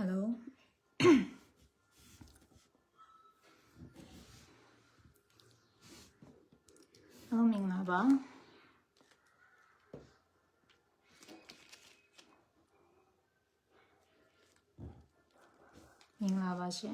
Hello. Hello, Ming Lava. Ming Lava shit.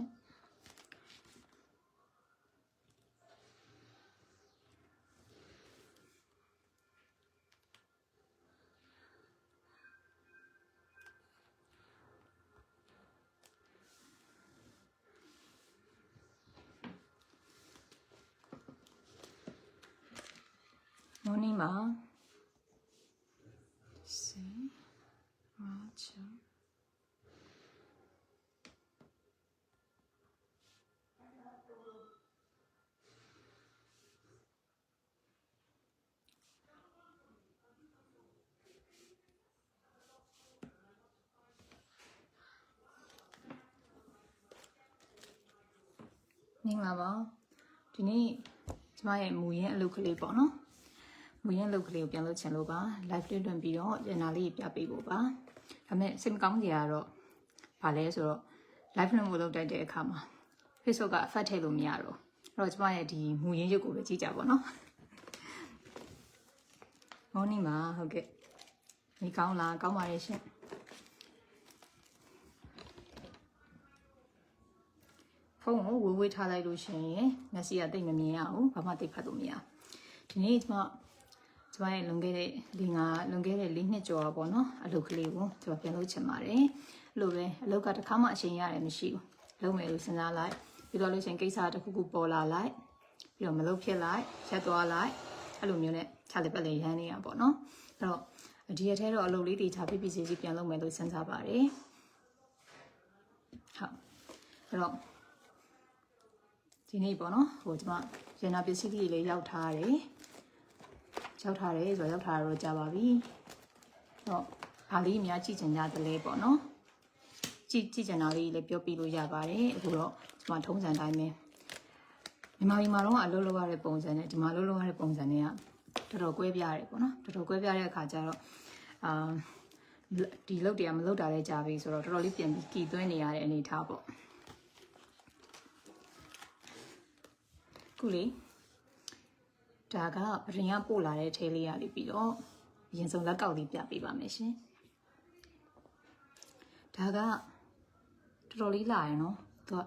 Morning, Ma. See, Roger. Ming Lava. Today, it's my movie locally, no? မူရင်းလုတ်ကလေးကိုပြန်လုပ်ချင်လို့ပါ live တွင်ပြီးတော့ကျန်တာလေးပြပေးဖို့ပါဒါပေမဲ့စိတ်မကောင်းကြရတော့ဗာလဲဆိုတော့ live လွှင့်ဖို့လုပ်တတ်တဲ့အခါမှာ Facebook ကအဖတ်ထည့်လို့မရတော့အဲ့တော့ကျမရဲ့ဒီမူရင်းရုပ်ကိုပဲကြည့်ကြပါတော့ morning ပါဟုတ်ကဲ့ဒီကောင်းလားကောင်းပါရဲ့ရှင်ဖုန်းကိုဝေးထားလိုက်လို့ရှင်မျက်စိကတိတ်မမြင်ရဘူးဘာမှတိတ်ဖတ်လို့မရဒီနေ့ကျမရဲ့လွန်ခဲ့တဲ့၄နှစ်ကျော်ပေါ့နော်အလုပ်ကလေးကိုကျမပြန်လုပ်ချင်ပါတယ်အဲ့လိုပဲအလုပ်ကတစ်ခါမှအချိန်ရတယ်မရှိဘူးလုပ်မယ်လို့စဉ်းစားလိုက်ပြီးတော့လို့ရှင်ကိစ္စတစ်ခုခုပေါ်လာလိုက်ပြီးတော့မလုပ်ဖြစ်လိုက်ရက်သွားလိုက်အဲ့လိုမျိုးနဲ့ခြားလက်ပတ်လေးရမ်းနေရပေါ့နော်အဲ့တော့ဒီရက်ထဲတော့အလုပ်လေးတွေခြားပြပြစီစီပြန်လုပ်မယ်လို့စဉ်းစားပါတယ်ဟုတ်အဲ့တော့ဒီနေ့ပေါ့နော်ဟိုကျမရန်နာပစ္စည်းလေးရောက်ထားတယ်ဆိုတော့ရောက်ထားတော့ကြာပါပြီတော့ဘာလေးအများကြည့်ချင်ကြတယ်လေပေါ့နော်ကြည့်ချင်တာလေးလည်းပြောပြလို့ရပါတယ်အခုတော့ဒီမှာထုံးစံတိုင်းပဲမြန်မာပြည်မှာတော့အလုပ်လုပ်ရတဲ့ပုံစံနဲ့ဒီမှာလုပ်ရတဲ့ပုံစံတွေကတော်တော်ကွဲပြားတယ်ပေါ့နော်တော်တော်ကွဲပြားတဲ့အခါကျတော့ဒီလုပ်တွေကမလုပ်တာလည်းကြာပြီဆိုတော့တော်တော်လေးပြန်ပြီးကြည်သွင်းနေရတဲ့အနေအထားပေါ့ခုလေဒါကပရင်ကပို့လာတဲ့ထဲလေးရလေးပြီးတော့အရင်ဆုံးလက်ကောက်လေးပြပေးပါမယ်ရှင်ဒါကတော်တော်လေးလာရယ်နော်သူက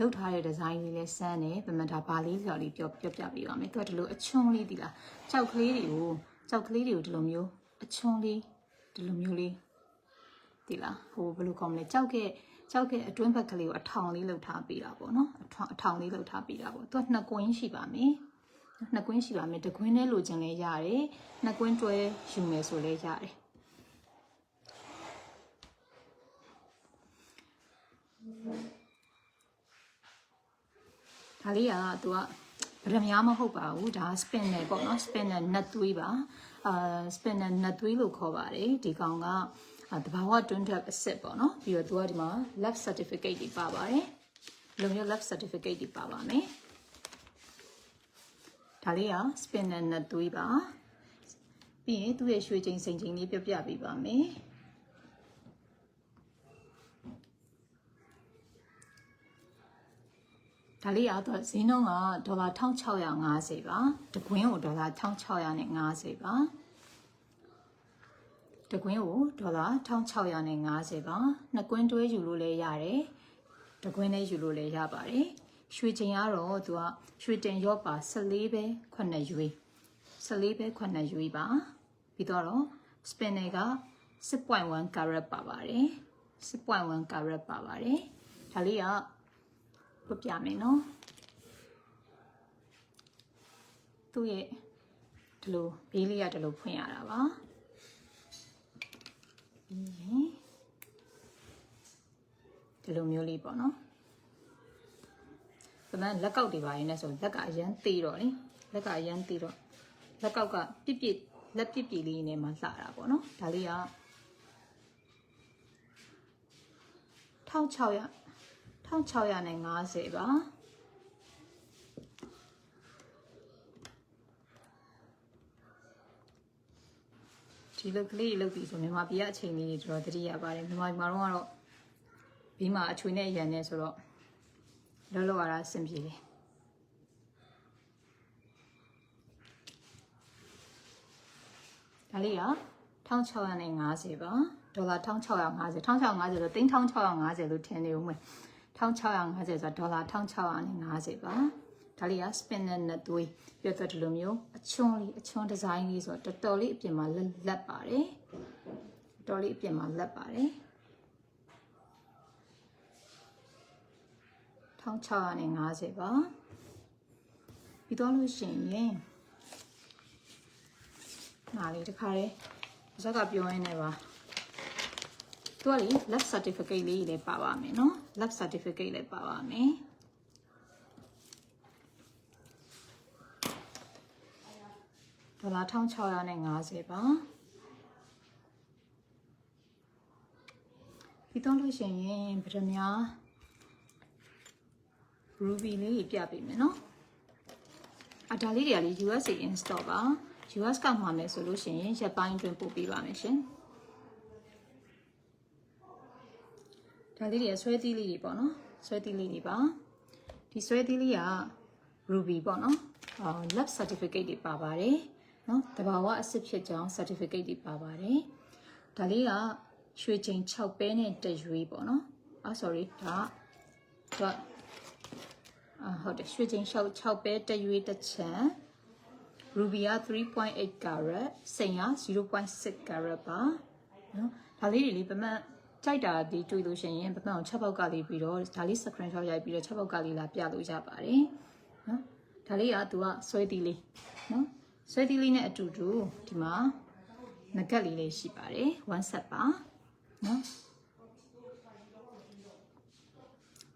လုပ်ထားတဲ့ဒီဇိုင်းလေးလဲစမ်းတယ်ဗမာဒါဘာလေးဆိုလေးပြောပြပေးပါမယ်သူကဒီလိုအချွန်းလေးဒီလားကြောက်ကလေးတွေကိုဒီလိုမျိုးအချွန်းလေးဒီလိုမျိုးလေးဒီလားဟိုဘယ်လိုကောင်းမလဲကြောက်ကအတွင်းဘက်ကလေးကိုအထောင်လေးလှုပ်ထားပေးတာပေါ့နော်အထောင်လေးလှုပ်ထားပေးတာပေါ့သူကနှစ်ကွင်းရှိပါမယ်နှစ်ကွင်းရှိပါမယ်တစ်ကွင်းနဲ့လိုချင်လဲရတယ်နှစ်ကွင်းတွဲယူမယ်ဆိုလဲရတယ်ဒါလေးကသူကဗရမ ्या မဟုတ်ပါဘူးဒါ spin နဲ့ပေါ့နော် spin နဲ့နတ်သွေးပါspin နဲ့နတ်သွေးလို့ခေါ်ပါတယ်ဒီကောင်ကတဘာဝတွင်းတက်အစစ်ပေါ့နော်ပြီးတော့သူကဒီမှာ lab certificate တွေပါပါတယ်လုံရ lab certificate တွေပါပါမယ်ဒါလေးက spin နဲ့နတ်သွေးပါပြီးရင်သူ့ရဲ့ရွှေချိန်စိန်ချိန်လေးပြပြပေးပါမယ်ဒါလေးကတော့ဈေးနှုန်းကဒေါ်လာ1650ပါတကွင်းကိုဒေါ်လာ1650ပါတကွင်းကိုဒေါ်လာ1650ပါနှစ်ကွင်းတွဲယူလို့လည်းရတယ်တကွင်းနဲ့ယူလို့လည်းရပါတယ်ရွှေချိန်ကတော့သူကရွှေတင်ရော့ပါ14ပဲ9ရွေး14ပဲ9ရွေးပါပြီးတော့ spinner က 6.1 carat ပါပါတယ်6.1 carat ပါပါတယ်ဒါလေးကပြပြမယ်နော်သူ့ရဲ့ဒီလိုဘေးလေးကဒီလိုဖွင့်ရတာပါဒီလိုမျိုးလေးပေါ့နော်ဒါမှလက်ကောက်တွေပါရင်းနဲ့ဆိုလက်ကအရန်သေးတော့လေလက်ကောက်ကပြစ်လက်ပြစ်ပြလေးနဲ့မှလှတာပေါ့နော်ဒါလေးက1650ပါဒီလုတ်ကလေးလုတ်ပြီဆိုမြန်မာပြည်ကအချိန်လေးတွေတော်တော်သတိရပါတယ်မြန်မာပြည်မှာတော့ ဘေးမှာအချွေနဲ့ရန်နေဆိုတော့လောလောရတာအဆင်ပြေတယ်ဒါလေးက1650ပါဒေါ်လာ1650 1650ဆို3650လို့ထင်နေဦးမယ်1650ဆိုတော့ဒေါ်လာ1650ပါဒါလေးက spin နဲ့သွေးပြတ်တဲ့လိုမျိုးအချွန်းဒီဇိုင်းလေးဆိုတော့တော်တော်လေးအပြင်မှာလက်ပါတယ်တော်လေးအပြင်မှာလက်ပါတယ်1650ပါပြီးတော့လို့ရှိရင်နားလေးတစ်ခါလေးဇက်ကပြောရင်းနဲ့ပါသူကလေ lab certificate လေးလည်းပါပါမယ်နော် lab certificate လည်းပါပါမယ်ဒေါ်လာ1650ပါပြီးတော့လို့ရှိရင်ဗရမ ्या ruby လေးပြပေးမယ်နော်ဒါလေးတွေကလေ USA install ပါ US ကမှာမယ်ဆိုလို့ရှိရင်ရက်ပိုင်းတွင်ပို့ပေးပါမယ်ရှင်ဒါလေးတွေဆွဲသီးလေးတွေပေါ့နော်ဆွဲသီးလေးတွေပါဒီဆွဲသီးလေးက ruby ပေါ့နော်lab certificate တွေပါပါတယ်နော်တဘာဝအစစ်ဖြစ်ကြောင်း certificate တွေပါပါတယ်ဒါလေးကရွှေချိန်6ပဲနဲ့တရွေးပေါ့နော်sorry ဒါဟုတ်တယ်ရွှေချိန်6ပဲတရွေးတစ်ချမ်း ruby က 3.8 carat စိန်က 0.6 carat ပါနော်ဒါလေးတွေလေပမတ်ကြိုက်တာဒီတွေ့လို့ရှိရင်ပမတ်ကို6ပေါက်ကလေးပြီးတော့ဒါလေး screenshot ရိုက်ပြီးတော့6ပေါက်ကလေးလာပြလို့ရပါတယ်နော်ဒါလေးကသူကဆွဲသီးလေးနော်ဆွဲသီးလေးနဲ့အတူတူဒီမှာနဂတ်လေးရှိပါတယ်1 set ပါနော်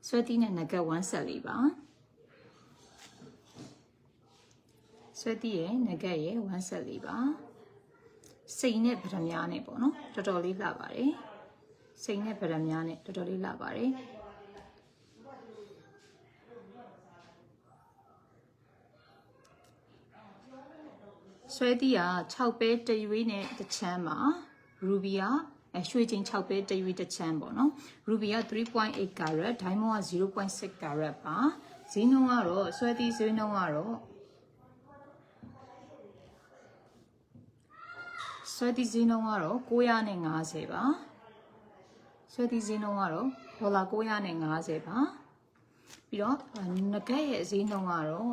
ဆွဲသီးနဲ့နဂတ်1 set လေးပါဆွဲသီးရဲ့နဂတ်ရဲ့1 set လေးပါစိန်နဲ့ဗရမ ्या နဲ့ပေါ့နော်တော်တော်လေးလှပါတယ်စိန်နဲ့ဗရမ ्या နဲ့တော်တော်လေးလှပါတယ်ဆွဲသီးက6ပဲတရွေးနဲ့တစ်ချမ်းပါ ruby ကရွှေချိန်6ပဲတရွေးတစ်ချမ်းပေါ့နော် ruby က 3.8 carat diamond က 0.6 carat ပါဈေးနှုန်းကတော့ဆွဲသီးဈေးနှုန်းကတော့ဆွဲသီးဈေးနှုန်းကတော့950ပါဆွဲသီးဈေးနှုန်းကတော့ဒေါ်လာ950ပါပြီးတော့နဂတ်ရဲ့ဈေးနှုန်းကတော့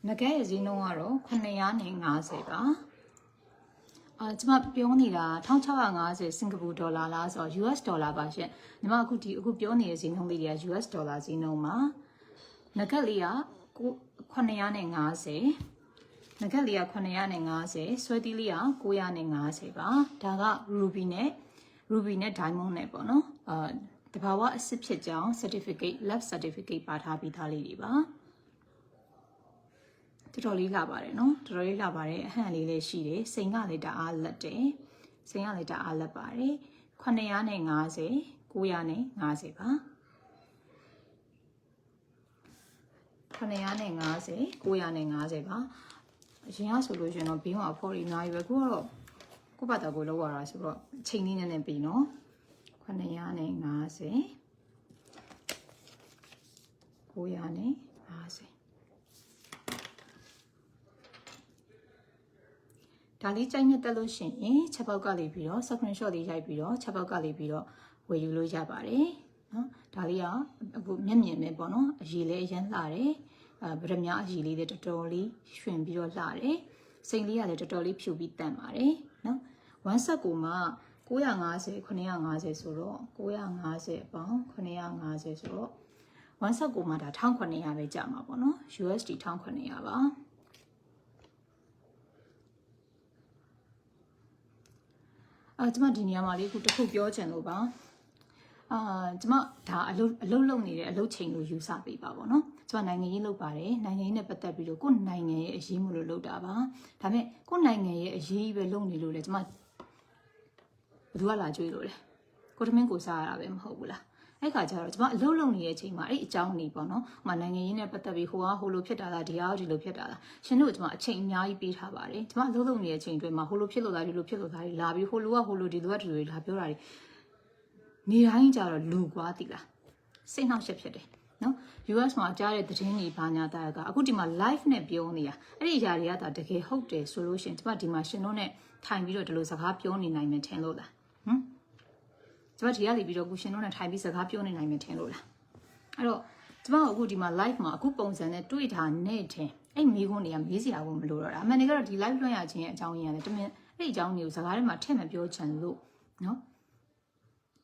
နဂတ်ရဲ့ဈေးနှုန်းကတော့950ပါကျွန်မပြောနေတာ1650စင်ကာပူဒေါ်လာလားဆိုတော့ US ဒေါ်လာပါရှင်ညီမအခုပြောနေတဲ့ဈေးနှုန်းလေးတွေက US ဒေါ်လာဈေးနှုန်းပါနဂတ်လေးက950နဂတ်လေးက950ဆွဲသီးလေးက950ပါဒါက ruby နဲ့ diamond နဲ့ပေါ့နော်တဘာဝအစစ်ဖြစ်ကြောင်း certificate lab certificate ပါထားပြီးသားလေးတွေပါတော်တော်လေးလှပါတယ်နော်တော်တော်လေးလှပါတယ်အဟန့်လေးလည်းရှိတယ်စိန်ကလည်းတအားလက်တယ်စိန်ကလည်းတအားလက်ပါတယ်950 950ပါ950 950ပါအရင်ကဆိုလို့ရှင်တော့ဘေးမှာအဖော်ရီအများကြီးပဲခုကတော့ကိုယ့်ဘာသာကိုလောက်ရတာဆိုတော့အချိန်လေးနဲ့ပြီးနော်950 950ဒါလေးကြိုက်နေတက်လို့ရှိရင်ချက်ပေါက်ကလေးပြီးတော့ screenshot လေးရိုက်ပြီးတော့ချက်ပေါက်ကလေးပြီးတော့ဝယ်ယူလို့ရပါတယ်နော်ဒါလေးကအခုမျက်မြင်ပဲပေါ့နော်အရည်လေးအရင်လှတယ်ဗရမ ्या အရည်လေးတွေတော်တော်လေးရွှင်ပြီးတော့လှတယ်စိန်လေးကလည်းတော်တော်လေးဖြူပြီးတန့်ပါတယ်နော်1 set ကိုမှ950 950ဆိုတော့950ပေါင်း950ဆိုတော့1 set ကိုမှဒါ1900ပဲကြာမှာပေါ့နော် USD 1900ပါကျွန်မဒီနေရာမှာလေးခုတစ်ခုပြောချင်လို့ပါကျွန်မဒါအလုပ်လုပ်နေတဲ့အလုပ်ချိန်လို့ယူဆပေးပါပေါ့နော်ကျွန်မနိုင်ငံရေးလုပ်ပါတယ်နိုင်ငံရေးနဲ့ပတ်သက်ပြီးတော့ကိုယ်နိုင်ငံရဲ့အရေးမလို့လုပ်တာပါဒါပေမဲ့ကိုယ်နိုင်ငံရဲ့အရေးပဲလုပ်နေလို့လေကျွန်မဘယ်သူကလာကြွေးလို့လဲကိုတမင်းကိုစားရတာပဲမဟုတ်ဘူးလား အဲ့ခါကျတော့ကျွန်မအလုပ်လုပ်နေတဲ့အချိန်မှာအဲ့အကြောင်းနေပေါ့နော်။ဟိုနိုင်ငံရေးနဲ့ပတ်သက်ပြီးဟိုလိုဖြစ်တာလားဒီလိုဖြစ်တာလား။ရှင်တို့ကျွန်မအချိန်အများကြီးပေးထားပါတယ်။ကျွန်မအလုပ်လုပ်နေတဲ့အချိန်တွေမှာဟိုလိုဖြစ်လို့လားဒီလိုဖြစ်လို့လားလာပြီးဟိုလိုဒီလိုဒီလိုလာပြောတာတွေနေတိုင်းကြတော့လူကွာတိလား။စိတ်နှောက်ယှက်ဖြစ်တယ်နော် US မှာကြားတဲ့သတင်းတွေဘာညာတာကအခုဒီမှာ live နဲ့ပြောနေတာအဲ့ဒီຢာတွေကတကယ်ဟုတ်တယ်ဆိုလို့ရှင်ကျွန်မဒီမှာရှင်တို့နဲ့ထိုင်ပြီးတော့ဒီလိုစကားပြောနေနိုင်မယ်ထင်လို့လားကျွန်မဒီကနေပြီးတော့ခုရှင်တို့နဲ့ထိုင်ပြီးစကားပြောနေနိုင်မယ်ထင်လို့လားအဲ့တော့ကျွန်မအခုဒီမှာ live မှာအခုပုံစံနဲ့တွေ့တာနဲ့ထင်အဲ့မိကုန်းတွေကမေးစရာကိုမလိုတော့တာအမှန်တကယ်တော့ဒီ live လွှင့်ရခြင်းရဲ့အကြောင်းရင်းကလည်းတမင်အဲ့ဒီအကြောင်းတွေကိုစကားထဲမှာထည့်မပြောချင်လို့နော်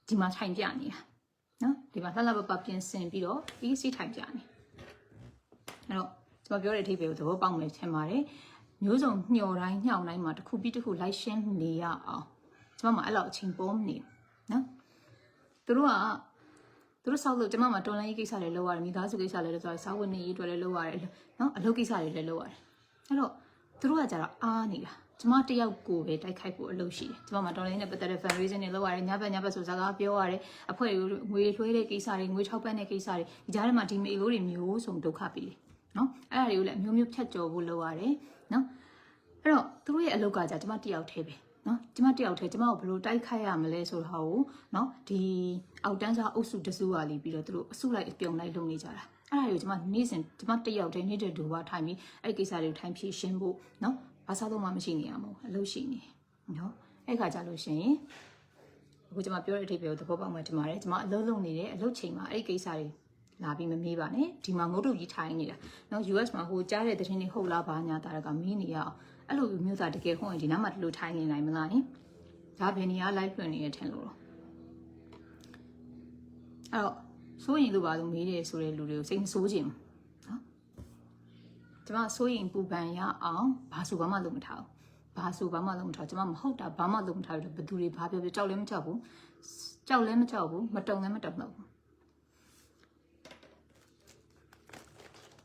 ဒီမှာထိုင်ပြနေတာနော်ဒီမှာလှလှပပပြင်ဆင်ပြီးတော့ဒီစီးထိုင်ပြနေအဲ့တော့ကျွန်မပြောတဲ့အထိပ္ပယ်ကိုသဘောပေါက်မယ်ထင်ပါတယ်မျိုးစုံညှော်တိုင်းညှောင်းတိုင်းမှာတစ်ခုပြီးတစ်ခုလိုက်ရှင်းနေရအောင်ကျွန်မအဲ့လောက်အချိန်ပေါ်မနေနော်သူတို့ဆောက်လို့ကျွန်မမှာတော်လိုင်းရေးကိစ္စတွေလုပ်ရတယ်မိသားစုကိစ္စတွေလုပ်ရတယ်စာဝန်နေရေးတွေလည်းလုပ်ရတယ်နော်အလုပ်ကိစ္စတွေလည်းလုပ်ရတယ်အဲ့တော့သူတို့ကကြတော့အားနေတာကျွန်မတယောက်ကိုပဲတိုက်ခိုက်ဖို့အလုပ်ရှိတယ်ကျွန်မမှာတော်လိုင်းနဲ့ပတ်သက်တဲ့ fundraising တွေလုပ်ရတယ်ညဘက်ဆိုစကားပြောရတယ်အဖွဲ့ငွေလွှဲတဲ့ကိစ္စတွေငွေထောက်ပံ့တဲ့ကိစ္စတွေဒီကြားထဲမှာဒီမေလိုတွေမျိုးစုံဒုက္ခပေးတယ်နော်အဲ့ဒါတွေကိုလည်းအမျိုးမျိုးဖြတ်ကျော်ဖို့လုပ်ရတယ်နော်အဲ့တော့သူတို့ရဲ့အလုပ်ကကြကျွန်မတယောက်တည်းပဲနော်ကျွန်မတယောက်တည်းကျွန်မကိုဘယ်လိုတိုက်ခိုက်ရမလဲဆိုတာကိုနော်ဒီအောက်တန်းစားအုပ်စုတစုကလီပြီးတော့သူတို့အစုလိုက်အပြုံလိုက်လုပ်နေကြတာအဲ့ဒါတွေကိုကျွန်မနေ့စဉ်ကျွန်မတယောက်တည်းနေ့တည်းဒူပါထိုင်ပြီးအဲ့ကိစ္စတွေကိုထိုင်ဖြည့်ရှင်းဖို့နော်ဘာသာတော့မှမရှိနေရမို့အလုပ်ရှိနေနော်အဲ့ခါကြလို့ရှိရင်အခုကျွန်မပြောတဲ့အထိပ္ပယ်ကိုသဘောပေါက်မှထင်ပါတယ်ကျွန်မအလုပ်လုပ်နေတယ်အလုပ်ချိန်မှာအဲ့ကိစ္စတွေလာပြီးမမေးပါနဲ့ဒီမှာငုတ်တုတ်ကြီးထိုင်နေတာနော် US မှာဟိုကြားတဲ့သတင်းတွေဟုတ်လားဘာညာတာကမေးနေရအောင်အဲ့လိုမျိုးသားတကယ်ဟုတ်ရင်ဒီနားမှာဒီလိုထိုင်နေနိုင်မလားနိဒါဘယ်နေရာ live လွှင့်နေရထင်လို့အဲ့တော့စိုးရင်လို့ပါလို့မေးတယ်ဆိုတဲ့လူတွေကိုစိတ်မဆိုးခြင်းနော်ကျွန်မစိုးရင်ပူပန်ရအောင်ဘာဆိုဘာမှလုပ်မထားဘူးဘာဆိုဘာမှလုပ်မထားကျွန်မမဟုတ်တာဘာမှလုပ်မထားဘူးဘယ်သူတွေဘာပြောပြောကြောက်လည်းမကြောက်ဘူးကြောက်လည်းမကြောက်ဘူးမတုံလည်းမတုံတော့ဘူး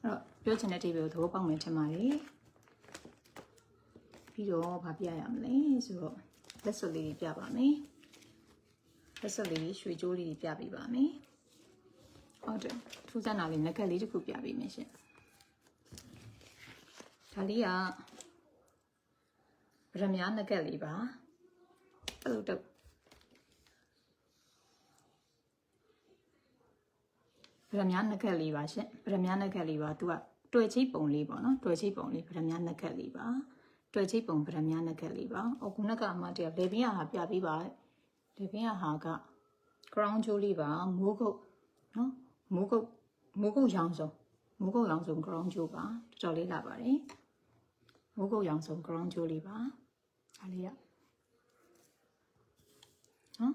အဲ့တော့ပြောချင်တဲ့ဒီဗီဒီယိုသဘောပေါက်မယ်ထင်ပါတယ်ပြီးတော့ဗာပြရမလဲဆိုတော့လက်စွပ်လေးပြပါမယ်လက်စွပ်လေးရွှေကြိုးလေးပြပေးပါမယ်ဟုတ်တယ်ထူးဆန်းတာလေးငကက်လေးတစ်ခုပြပေးမယ်ရှင်ဒါလေးကဗရမ ्या ငကက်လေးပါအဲ့လိုတော့ဗရမ ्या ငကက်လေးပါရှင်ဗရမ ्या ငကက်လေးပါသူကတွေ့ချိတ်ပုံလေးပေါ့နော်တွေ့ချိတ်ပုံလေးဗရမ ्या ငကက်လေးပါတွေ့ချိတ်ပုံဗရမ ्या ငကက်လေးပါအခုနကအမတည်းလေပင်ဟာပြပေးပါလေပင်ဟာက crown jewel လေးပါမိုးကုတ်နော်မိုးကုတ်ရောင်စုံcrown jewel ပါတော်တော်လေးလာပါတယ်မိုးကုတ်ရောင်စုံ crown jewel လေးပါဒါလေးရနော်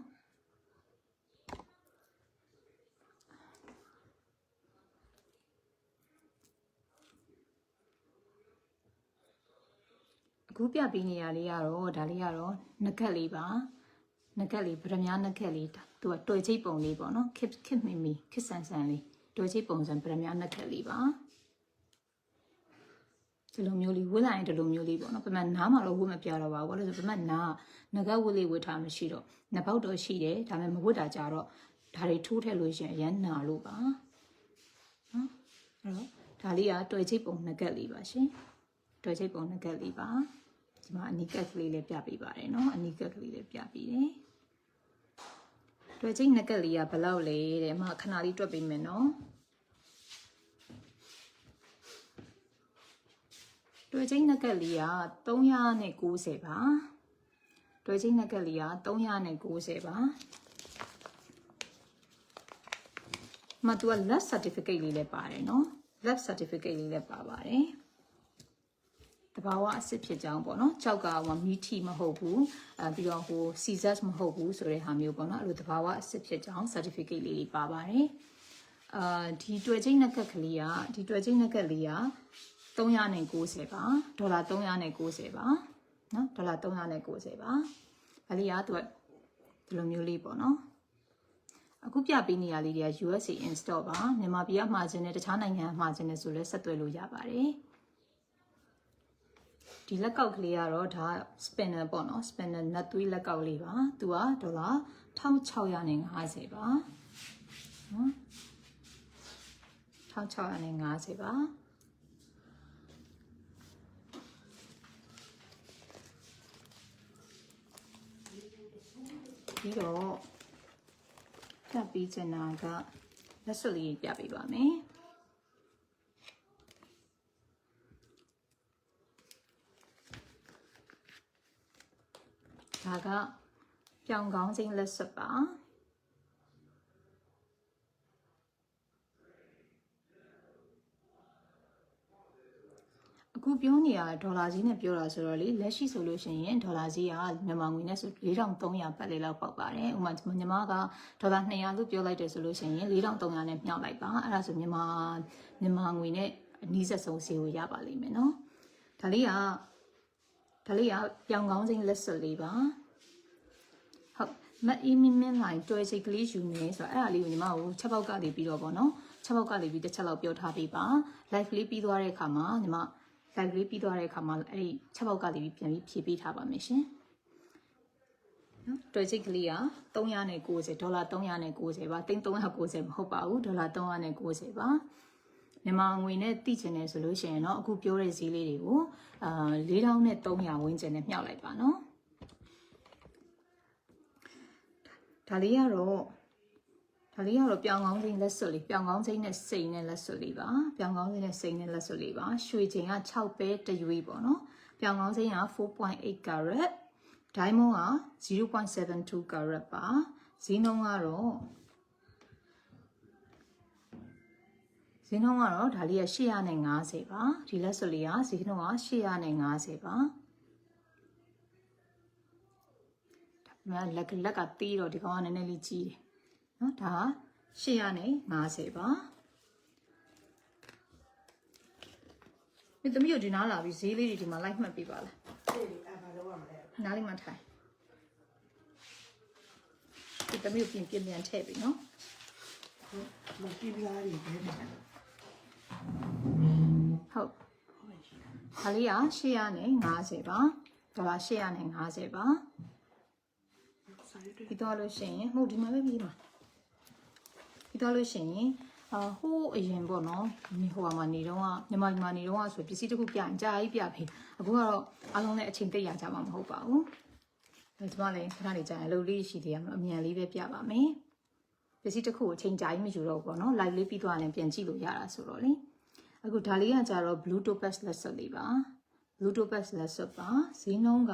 အခုပြပေးနေရလေးကတော့ဒါလေးကတော့ငကက်လေးပါငကက်လေးဗရမ ्या ငကက်လေးသူကတွေ့ချိတ်ပုံလေးပေါ့နော်ခစ်မီခစ်ဆန်ဆန်လေးတွေ့ချိတ်ပုံစံဗရမ ्या ငကက်လေးပါဒီလိုမျိုးလေးဝတ်လိုက်ရင်ဒီလိုမျိုးလေးပေါ့နော်ပမာနားမှာတော့ဝတ်မပြတော့ပါဘူးဘာလို့လဲဆိုပမာနားငကက်ဝတ်လေးဝတ်ထားမရှိတော့နှစ်ပေါက်တော့ရှိတယ်ဒါပေမဲ့မဝတ်တာကြတော့ဒါတွေထိုးထည့်လို့ရှိရင်အရန်နာလို့ပါနော်အဲ့တော့ဒါလေးကတွေ့ချိတ်ပုံငကက်လေးပါရှင်တွေ့ချိတ်ပုံငကက်လေးပါဒီမှာအနီးကက်ကလေးလည်းပြပေးပါတယ်နော်အနီးကက်ကလေးလည်းပြပေးတယ်တွေ့ချိတ်ငကက်လေးကဘယ်လောက်လဲတဲ့မှာခဏလေးတွက်ပေးမယ်နော်တွေ့ချိတ်ငကက်လေးက390ပါတွေ့ချိတ်ငကက်လေးက390ပါမတူက lab certificate လေးလည်းပါတယ်နော် lab certificate လေးလည်းပါပါတယ်တဘာဝအစစ်ဖြစ်ကြောင်းပေါ့နော်ကြောက်ကဟိုမီထီမဟုတ်ဘူးပြီးတော့ဟို scissors မဟုတ်ဘူးဆိုတဲ့ဟာမျိုးပေါ့နော်အဲ့လိုတဘာဝအစစ်ဖြစ်ကြောင်း certificate လေးတွေပါပါတယ်ဒီတွေ့ချိတ်ငကက်ကလေးကဒီတွေ့ချိတ်ငကက်လေးက390ပါဒေါ်လာ390ပါနော်ဒေါ်လာ390ပါဗလီကသူကဒီလိုမျိုးလေးပေါ့နော်အခုပြပေးနေရလေးတွေက USA in store ပါမြန်မာပြည်ကမှာခြင်းနဲ့တခြားနိုင်ငံမှာခြင်းနဲ့ဆိုလဲဆက်သွယ်လို့ရပါတယ်ဒီလက်ကောက်ကလေးကတော့ဒါ spinner ပေါ့နော် spinner နတ်သွေးလက်ကောက်လေးပါသူကဒေါ်လာ1650ပါ နော်1650ပါပြီးတော့ပြပြီးချင်တာကလက်စွပ်လေးပြပေးပါမယ်ဒါကပြောင်ကောင်းခြင်းလက်စွပ်ပါအခုပြောနေရဒေါ်လာကြီးနဲ့ပြောတာဆိုတော့လေလက်ရှိဆိုလို့ရှိရင်ဒေါ်လာကြီးကမြန်မာငွေနဲ့ဆို4300ပတ်လေးလောက်ပေါက်ပါတယ်ဥပမာညီမကဒေါ်လာ200လို့ပြောလိုက်တယ်ဆိုလို့ရှိရင်4300နဲ့မြှောက်လိုက်ပါအဲ့ဒါဆိုမြန်မာငွေနဲ့အနည်းဆက်ဆုံးဈေးကိုရပါလိမ့်မယ်နော်ဒါလေးကပြောင်ကောင်းခြင်းလက်စွပ်လေးပါဟုတ်မအီမင်းမင်းလိုက်တွဲစိတ်ကလေးယူနေဆိုတော့အဲ့ဒါလေးကိုညီမကိုချက်ပေါက်ကနေပြီးတော့ပေါ့နော်ချက်ပေါက်ကနေပြီးတစ်ချက်လောက်ပြောထားပေးပါ live လေးပြီးသွားတဲ့အခါမှာညီမ live လေးပြီးသွားတဲ့အခါမှာအဲ့ဒီချက်ပေါက်ကလေးပြန်ပြီးဖြည့်ပေးထားပါမယ်ရှင်နော်တွဲစိတ်ကလေးက390ဒေါ်လာ390ပါ390မဟုတ်ပါဘူးဒေါ်လာ390ပါမြန်မာငွေနဲ့တိကျင်နေဆိုလို့ရှိရင်တော့အခုပြောတဲ့ဈေးလေးတွေကို4300ဝန်းကျင်နဲ့မြှောက်လိုက်ပါနော်ဒါလေးကတော့ပြောင်ကောင်းခြင်းလက်စွပ်လေးပြောင်ကောင်းခြင်းနဲ့စိန်နဲ့လက်စွပ်လေးပါပြောင်ကောင်းခြင်းနဲ့စိန်နဲ့လက်စွပ်လေးပါရွှေချိန်က6ပဲတရွေးပေါ့နော်ပြောင်ကောင်းခြင်းက 4.8 carat ဒိုင်းမွန်က 0.72 carat ပါဈေးနှုန်းကတော့ဒါလေးက850ပါဒီလက်စွပ်လေးကဈေးနှုန်းက850ပါဒါလက်ကတီးတော့ဒီကောင်ကနည်းနည်းလေးကြီးတယ်နော်ဒါ850ပါသမီးတို့ဒီနားလာပြီးဈေးလေးတွေဒီမှာလိုက်မှတ်ပေးပါလားနားလေးမှထိုင်ဒီသမီးတို့ပြင်ထည့်ပြီနော်မကြည့်ပြားတွေပဲဟုတ်ဒါလေးက850ပါဒေါ်လာ850ပါပြီးတော့လို့ရှိရင်ဒီမှာပဲပြီးပါပြီးတော့လို့ရှိရင်ဟိုးအရင်ပေါ့နော်ဟိုမှာနေတော့မြန်မာနေတော့ဆိုပစ္စည်းတစ်ခုပြရင်ကြာကြီးပြဖေးအခုကတော့အားလုံးလည်းအချိန်တိတ်ရကြမှာမဟုတ်ပါဘူးဒါကျမလည်းခဏနေကြာရင်အလုပ်လေးရှိသေးရမလို့အမြန်လေးပဲပြပါမယ်ပစ္စည်းတစ်ခုကိုအချိန်ကြာကြီးမယူတော့ဘူးပေါ့နော် live လေးပြီးသွားရင်ပြန်ကြည့်လို့ရတာဆိုတော့လေအခုဒါလေးကကြတော့ blue topaz လက်စွပ်လေးပါ blue topaz လက်စွပ်ပါဈေးနှုန်းက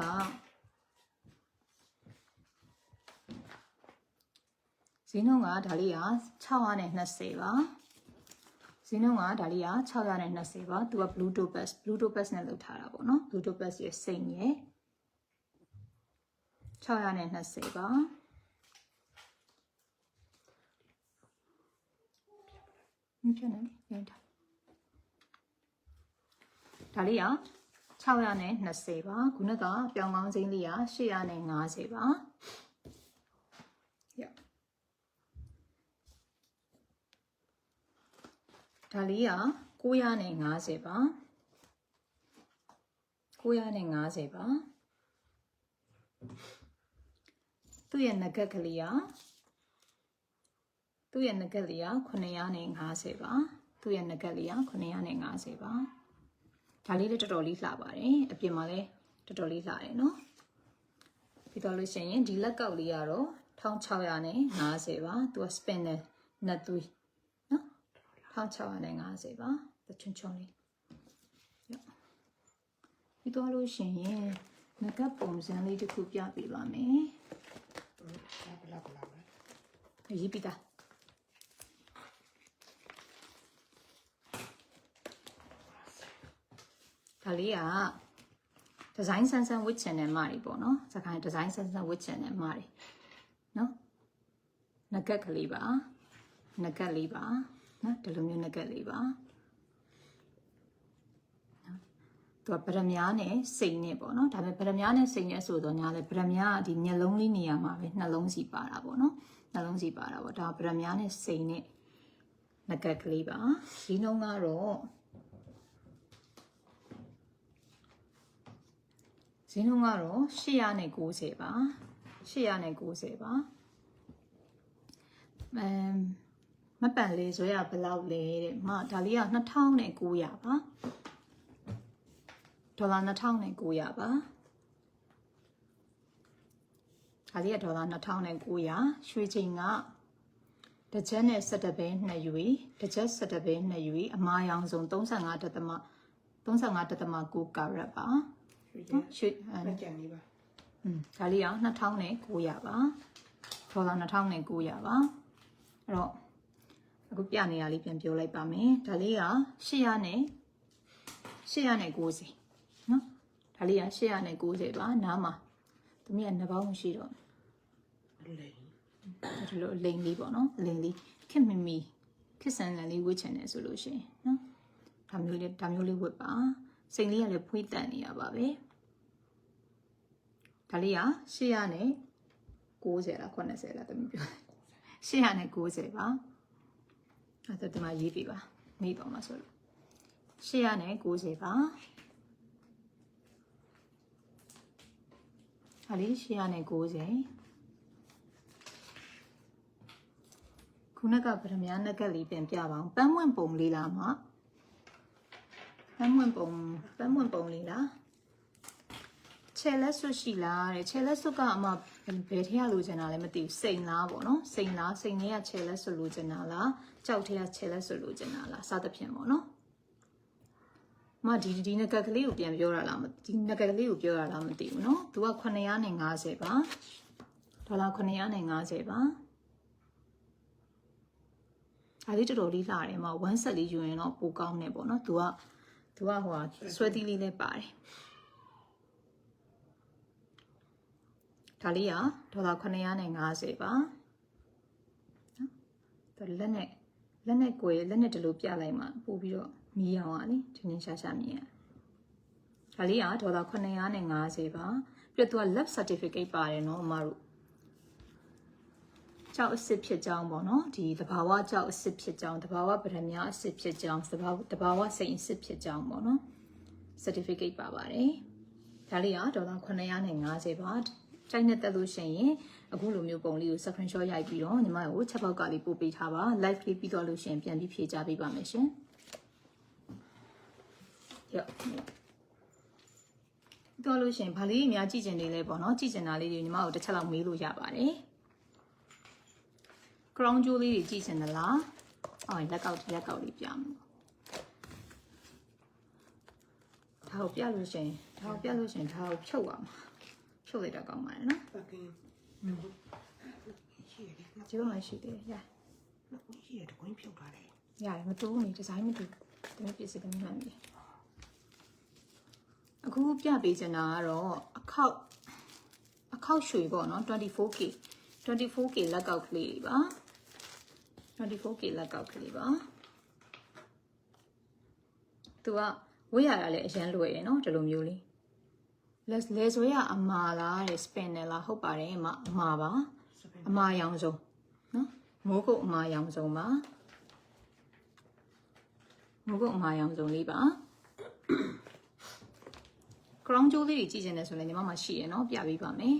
ဒါလေးက620ပါဈေးနှုန်းကဒါလေးက620ပါသူက blue topaz နဲ့လုပ်ထားတာပေါ့နော် blue topaz ရဲ့စိတ်ရဲ့620ပါမဖြစ်နိုင်ရတာဒါလေးက620ပါခုနကပြောင်းကောင်းစိမ်းလေးက850ပါဒါလေးက950ပါ950ပါသူ့ရဲ့နဂတ်ကလေးက950ပါသူ့ရဲ့နဂတ်လေးက950ပါဒါလေးလည်းတော်တော်လေးလှပါတယ်အပြင်မှာလည်းတော်တော်လေးလှတယ်နော်ပြီးတော့လို့ရှိရင်ဒီလက်ကောက်လေးကတော့1650ပါသူက spin နဲ့နှစ်သွေးနော်1650ပါတချွန်းချွန်းလေးပြီးတော့လို့ရှိရင်နဂတ်ပုံစံလေးတစ်ခုပြပေးပါမယ်ရေးပြီးသားဒါလေးကဒီဇိုင်းဆန်းဆန်းဝစ်ချင်တဲ့မာတွေပေါ့နော်စကိုင်းဒီဇိုင်းဆန်းဆန်းဝစ်ချင်တဲ့မာတွေနော်နဂတ်ကလေးပါနော်ဒီလိုမျိုးနဂတ်လေးပါသူကဗရမ ्या နဲ့စိန်နဲ့ပေါ့နော်ဒါပေမဲ့ဗရမ ्या နဲ့စိန်နဲ့ဆိုတော့ညာလဲဗရမ ्या ကဒီမျက်လုံးလေးနေရာမှာပဲနှလုံးစီပါတာပေါ့နော်နှလုံးစီပါတာပေါ့ဒါဗရမ ्या နဲ့စိန်နဲ့နဂတ်ကလေးပါဒီနှုန်းကတော့ဈေးနှုန်းကတော့890ပါ890ပါ မပန်လေးဆိုရဘယ်လောက်လဲတဲ့မဒါလေးက2900ပါဒေါ်လာ2900ပါဒါလေးကဒေါ်လာ2900ရွှေချိန်ကတစ်ချက်နဲ့17ပဲ2ယူတစ်ချက်17ပဲ2ယူအမာရောင်ဆုံး35.9 ကာရက်ပါရွှေ မကြံနေပါ ဒါလေးက2900ပါဒေါ်လာ2900ပါအဲ့တော့အခုပြနေရလေးပြန်ပြောလိုက်ပါမယ်ဒါလေးက890နော်ဒါလေးက890ပါနားမှာသူမြတ်နှစ်ပေါင်းမရှိတော့ လေ ဒီလိုအလိမ်လေးပေါ့နော်အလိမ်လေးခက်မမီခက်ဆန်လန်လေးဝတ်ချင်တယ်ဆိုလို့ရှိရင်နော်ဒါမျိုးလေးဝတ်ပါစိန်လေးကလည်းဖွေးတန်နေရပါပဲဒါလေးက890လား90လားတမီးပြော890ပါအဲ့ဒါဒီမှာရေးပြပါမေးပါမှာဆိုလို့890ပါဒါလေး890ခုနကပထမနက်ကလေးပြန်ပြပါအောင်ပန်းဝင်ပုံလေးလားမပန်းဝင်ပုံလေးလားခြေလက်စွပ်ရှိလားတဲ့ခြေလက်စွပ်ကအမဘယ်ထည့်ရလို့ကျင်တာလဲမသိဘူးစိန်လားပေါ့နော်စိန်လားစိန်လေးကခြေလက်စွပ်လို့ကျင်တာလားကြောက်ထည့်ကခြေလက်စွပ်လို့ကျင်တာလားစသဖြင့်ပေါ့နော်မဒီနက်ကကလေးကိုပြန်ပြောတာလားဒီနက်ကကလေးကိုပြောတာလားမသိဘူးနော်သူက950ပါဒေါ်လာ950ပါအဲ့ဒီတော်တော်လေးလာတယ်မှာ1ဆက်လေးယူရင်တော့ပိုကောင်းနေပေါ့နော်သူကဟိုဆွဲသီးလေးလည်းပါတယ်ဒါလေးကဒေါ်လာ950ပါနော်သူလက်နဲ့ကိုယ်လက်နဲ့ဒီလိုပြလိုက်မှပို့ပြီးတော့မီးအောင်อ่ะလေထင်းထင်းရှားရှားမြင်ရဒါလေးကဒေါ်လာ950ပါပြီးတော့သူက lab certificate ပါတယ်နော်အမတို့ကြောက်အစ်စ်ဖြစ်ကြောင်းပေါ့နော်ဒီတဘာဝကြောက်အစ်စ်ဖြစ်ကြောင်းတဘာဝပရမညာအစ်စ်ဖြစ်ကြောင်းတဘာဝစိတ်အစ်စ်ဖြစ်ကြောင်းပေါ့နော် certificate ပါပါတယ်ဒါလေးကဒေါ်လာ950ပါကြိုက်နေတက်လို့ရှိရင်အခုလိုမျိုးပုံလေးကို screenshot ရိုက်ပြီးတော့ညီမကိုချက်ပေါက်ကလေးပို့ပေးထားပါ live လေးပြီးတော့လို့ရှိရင်ပြန်ပြီးဖြေချပေးပါမယ်ရှင်ရောတော့လို့ရှိရင်ဗာလေးအများကြည့်ကျင်နေလဲပေါ့နော်ကြည့်ကျင်တာလေးတွေညီမကိုတစ်ချက်လောက်မေးလို့ရပါတယ် crown jewel လေးတွေကြည့်စင်သလားအော်လက်ကောက်လေးပြမယ်ဒါကိုပြလို့ရှိရင်ဒါကိုဖြုတ်ရမှာဖြုတ်လိုက်တော့ကောင်းပါတယ်နော် ပကင်းရှိရတယ် ဒီဘက်မှာရှိသေးတယ်ရှိရတယ်ကိုင်းဖြုတ်ထားတယ် ရတယ်မတူဘူးနေဒီဇိုင်းမတူတမီးပြစ်စကမှန်ပြီအခုပြပေးချင်တာကတော့အခောက်ရွှေပေါ့နော် 24K လက်ကောက်ကလေးပါ 24K လက်ကောက်ကလေးပါသူကဝေးရတာလည်းအရန်လွယ်ရယ်နော်ဒီလိုမျိုးလေးလဲဆွဲရအမာလားတဲ့ spin နဲ့လားဟုတ်ပါတယ်အမာပါအမာရောင်စုံနော်မိုးကုတ်အမာရောင်စုံပါမိုးကုတ်အမာရောင်စုံလေးပါ crown jewel လေးကြီးကျင်တယ်ဆိုရင်ညီမမရှိရယ်နော်ပြပေးပါမယ်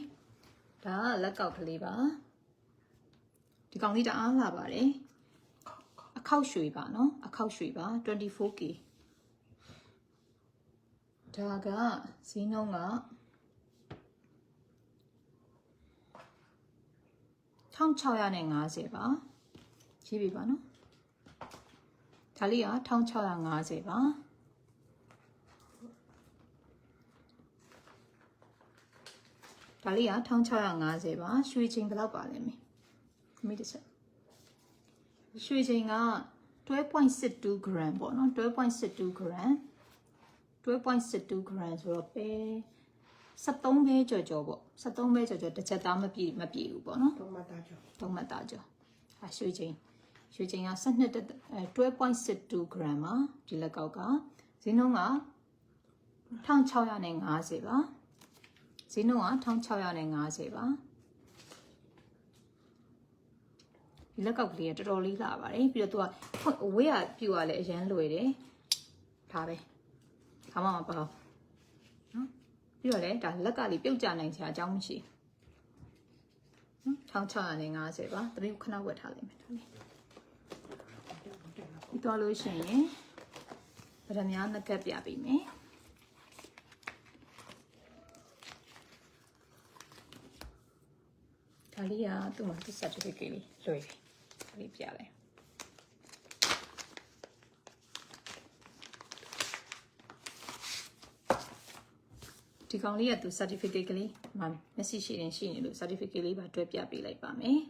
ဒါကလက်ကောက်ကလေးပါဒီကောင်လေးတအားလာပါတယ်အခောက်ရွှေပါနော်အခောက်ရွှေပါ 24K ဒါကဈေးနှုန်းက1650ပါရေးပြီပါနော်ဒါလေးက1650ပါဒါလေးက1650ပါရွှေချိန်ဘယ်လောက်ပါလဲမေမိတစ်ချက်ရွှေချိန်က 12.62 gram ပေါ့နော် 12.62 gram 12.62 gram ဆိုတော့ပဲ73ပဲကြော်ပေါ့73ပဲကြော်တစ်ချက်သားမပြည့်ဘူးပေါ့နော် တော့မတာကြော 3မှတ်သားကြော်ရွှေချိန်က12.62 gram ပါဒီလက်ကောက်ကဈေးနှုန်းက1650ပါဈေးနှုန်းက1650ပါဒီလက်ကောက်ကလေးကတော်တော်လေးလာပါတယ်ပြီးတော့သူကဝေးရပြူရလဲအရန်လွယ်တယ်ဒါပဲဘာမှမပေါ့နော်ပြီးတော့လဲဒါလက်ကလေးပြုတ်ကျနိုင်စရာအကြောင်းမရှိနော်1650ပါတပည့်ခဏဝတ်ထားလိုက်မယ်ဒါလေး ပြီးသွားလို့ရှိရင်ဗရမများနှစ်ကပ်ပြပေးမယ်ဒါလေးကသူ့မှာသူ certificate လေးလွှဲတယ်ဒါလေးပြလိုက်ဒီကောင်လေးကသူ certificate ကလေးမှာ message ရှိနေလို့ certificate လေးပါတွဲပြပေးလိုက်ပါမယ်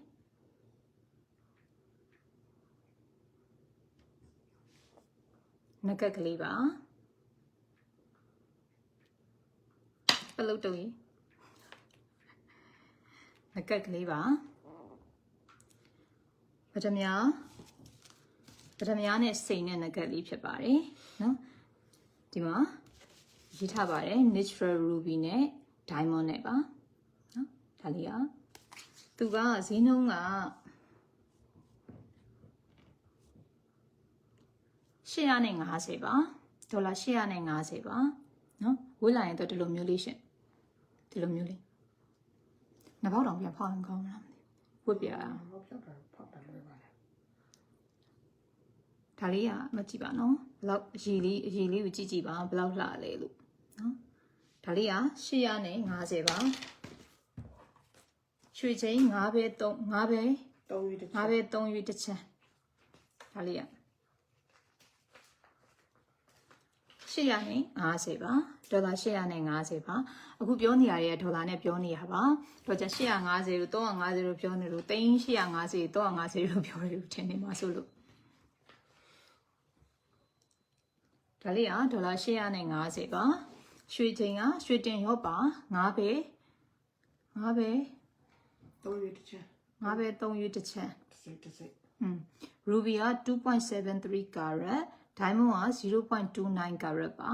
နဂတ်ကလေးပါပလုတ်တုံးကြီးနဂတ်ကလေးပါပထမနဲ့စိန်နဲ့နဂတ်လေးဖြစ်ပါတယ်နော်ဒီမှာရေးထားပါတယ် natural ruby နဲ့ diamond နဲ့ပါနော်ဒါလေးอ่ะသူကဈေးနှုန်းက850ပါဒေါ်လာ850ပါနော်ဝေးလာရင်တော့ဒီလိုမျိုးလေးရှင်ဒီလိုမျိုးလေးနှစ်ပေါက်တောင်ပြန်ဖောက်ရင်ကောင်းမလားဝတ်ပြရအောင် ဟောဖြောက်တာဖောက်တာလွယ်ပါလား ဒါလေးကမကြည့်ပါနော်ဘလောက်အရေးလေးကိုကြည့်ပါဘလောက်လှလဲလို့နော်ဒါလေးက850ပါရွှေချင်း5ပဲ3ပဲ3ရွေးတစ်ချက် 5ပဲ3ရွေးတစ်ချမ်းဒါလေးက850ပါဒေါ်လာ850ပါအခုပြောနေရတဲ့ဒေါ်လာနဲ့ပြောနေရပါတော့ကျ850လို့350လို့ပြောနေလို့3850 350လို့ပြောတယ်လို့ထင်နေမှာဆိုလို့ဒါလေးကဒေါ်လာ850ပါရွှေချိန်ကရွှေတင်ရောပါ5ပဲ3ရွေးတစ်ချက်5ပဲ3ရွေးတစ်ချမ်းတစ်စိတ် ruby က 2.73 carat diamond က 0.29 carat ပါ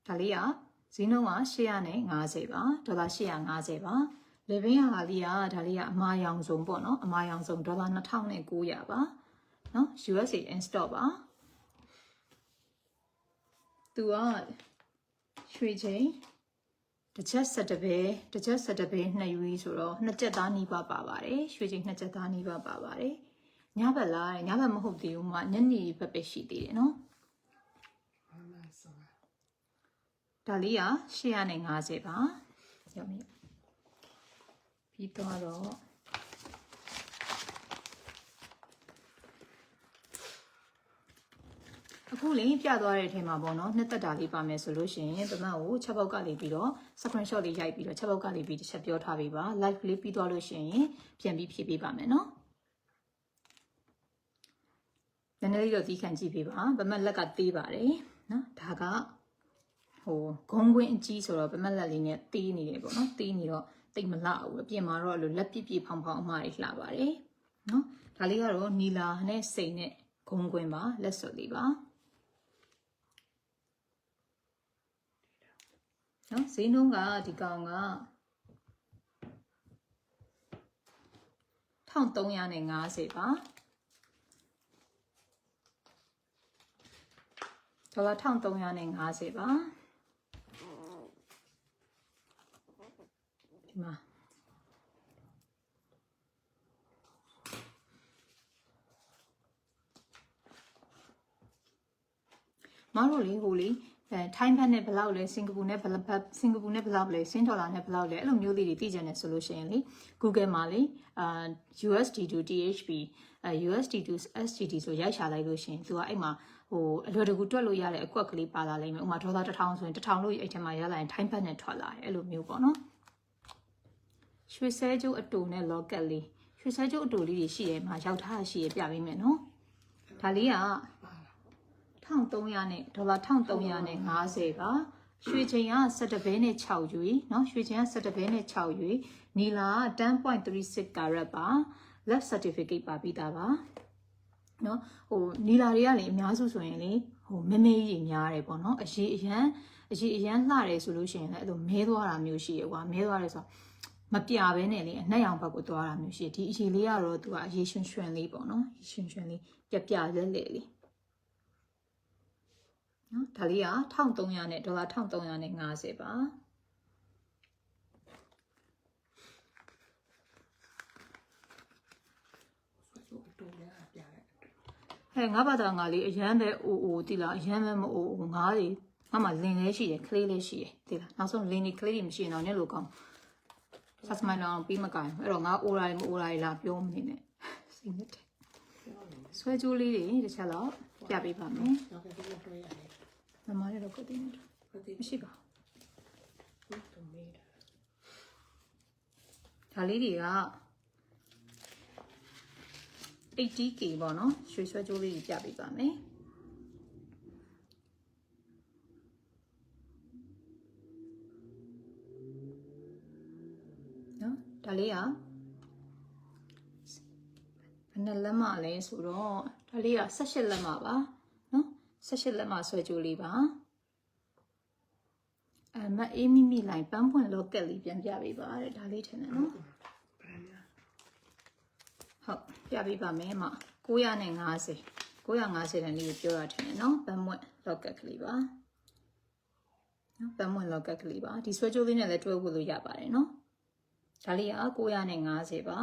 ဒါလေးကဈေးနှုန်းက850ပါဒေါ်လာ850ပါလေဘင်းဟာလေးကဒါလေးကအမာရောင်စုံပေါ့နော်အမာရောင်စုံဒေါ်လာ2900ပါနော် USA in stock ပါသူကရွှေချိန်တစ်ချက်7ပဲ2ရွေးဆိုတော့2ချက်သားနီးပါးပါပါတယ်ရွှေချိန်2ချက်သားနီးပါးပါပါတယ်ညဘက်လားညဘက်မဟုတ်သေးဘူးမှညနေဘက်ပဲရှိသေးတယ်နော်ဒါလေးက850ပါရောက်ပြီပြီးတော့အခုလေးပြသွားတဲ့အထဲမှာပေါ့နော်နှစ်သက်တာလေးပါမယ်ဆိုလို့ရှိရင်ပမတ်ကို6ပေါက်ကလေးပြီးတော့ screenshot လေးရိုက်ပြီးတော့6ပေါက်ကလေးပြီးတစ်ချက်ပြောထားပေးပါ live လေးပြီးသွားလို့ရှိရင်ပြန်ပြီးဖြည့်ပေးပါမယ်နော်နည်းနည်းလေးတော့သီးခံကြည့်ပေးပါပမတ်လက်ကသေးပါတယ်နော်ဒါကဂုံးကွင်းအကြီးဆိုတော့ပမက်လက်လေးနဲ့တီးနေတယ်ပေါ့နော်တီးနေတော့တိတ်မလှဘူးအပြင်မှာတော့အဲ့လိုလက်ပြဖောင်းဖောင်းအမတွေလှပါတယ်နော်ဒါလေးကတော့နီလာနဲ့စိန်နဲ့ဂုံးကွင်းပါလက်စွပ်လေးပါနော်ဈေးနှုန်းကဒီကောင်က1350ပါဒေါ်လာ1350ပါဒီမှာမတို့လေးဟိုလေးထိုင်းဘတ်နဲ့ဘယ်လောက်လဲစင်ကာပူနဲ့ဘယ်လောက်လဲစင်ဒေါ်လာနဲ့ဘယ်လောက်လဲအဲ့လိုမျိုးလေးတွေသိကြတယ်ဆိုလို့ရှိရင်လေ Google မှာလေ USD to THB USD to SGD ဆိုရိုက်ရှာလိုက်လို့ရှိရင်သူကအဲ့မှာဟိုအလွယ်တကူတွက်လို့ရတဲ့အကွက်ကလေးပါလာလိမ့်မယ်ဥပမာဒေါ်လာ1000ဆိုရင်1000လို့အဲ့ထဲမှာရလာရင်ထိုင်းဘတ်နဲ့ထွက်လာတယ်အဲ့လိုမျိုးပေါ့နော်ရွှေဆဲကျုပ်အတူနဲ့ local လေးရွှေဆဲကျုပ်အတူလေးတွေရှိတယ်မှာရောက်ထားရှိရပြပေးမယ်နော်ဒါလေးက1300နဲ့ဒေါ်လာ1350ပါရွှေချိန်က17ဘဲနဲ့6ရွေเนาะရွှေချိန်က17ဘဲနဲ့6ရွေနီလာက 10.36 carat ပါ lab certificate ပါပြီးသားပါเนาะဟိုနီလာတွေကလေအများစုဆိုရင်လေဟိုမဲမဲကြီးများတယ်ပေါ့เนาะအရေးအရန်လှတယ်ဆိုလို့ရှိရင်လည်းအဲ့လိုမဲသွားတာမျိုးရှိရကွာမဲသွားတယ်ဆိုတော့မပြဘဲနဲ့လေအနှက်ရောင်ဘက်ကိုသွားတာမျိုးရှိဒီအရေးလေးကတော့သူကအရေးရွှင်ရွှင်လေးပေါ့เนาะရွှင်ရွှင်လေးပြလဲလေလေးနော်ဒါလေးက1300နဲ့ဒေါ်လာ1350ပါ ငါဘာသာငါလေးအရန်ပဲအိုတိလားအရန်ပဲမအိုငါလေးငါမှလင်လေးရှိတယ်ကလေးလေးရှိတယ်တိလားနောက်ဆုံးလင်ဒီကလေးတွေမရှိရင်တော့ညလို့ကောင်းဆက်စမိုင်းတော့ပြီးမကိုင်အဲ့တော့ငါအိုရာမအိုရာလာပြောမနေနဲ့စိတ်နဲ့ဆွဲကြိုးလေးတွေတစ်ချက်တော့ပြပေးပါမယ် နောက်တစ်ခုတွေ့ရတယ် မမလေးတော့ကိုသိနေတယ် ဟုတ်တယ် မရှိပါဘူး တူမေးတာ ဒါလေးတွေက 80k ပေါ့နော်ရွှေဆွဲကြိုးလေးကြီးပြပေးပါမယ်နော်ဒါလေးကဘယ်နှလက်မလဲဆိုတော့ဒါလေးက18လက်မပါနော်18လက်မဆွဲကြိုးလေးပါမအေးမိလိုက်ပန်းပွင့်လောကက်လေးပြန်ပြပေးပါတဲ့ဒါလေးထင်တယ်နော် ဟုတ်ပြပေးပါမယ်အမ950 950တန်လေးကိုပြောတာထင်တယ်နော်ပန်းမွင့်လော့ကက်ကလေးပါနော်ပန်းမွင့်လော့ကက်ကလေးပါဒီဆွဲကြိုးလေးနဲ့လည်းတွဲဝတ်လို့ရပါတယ်နော်ဒါလေးက950ပါ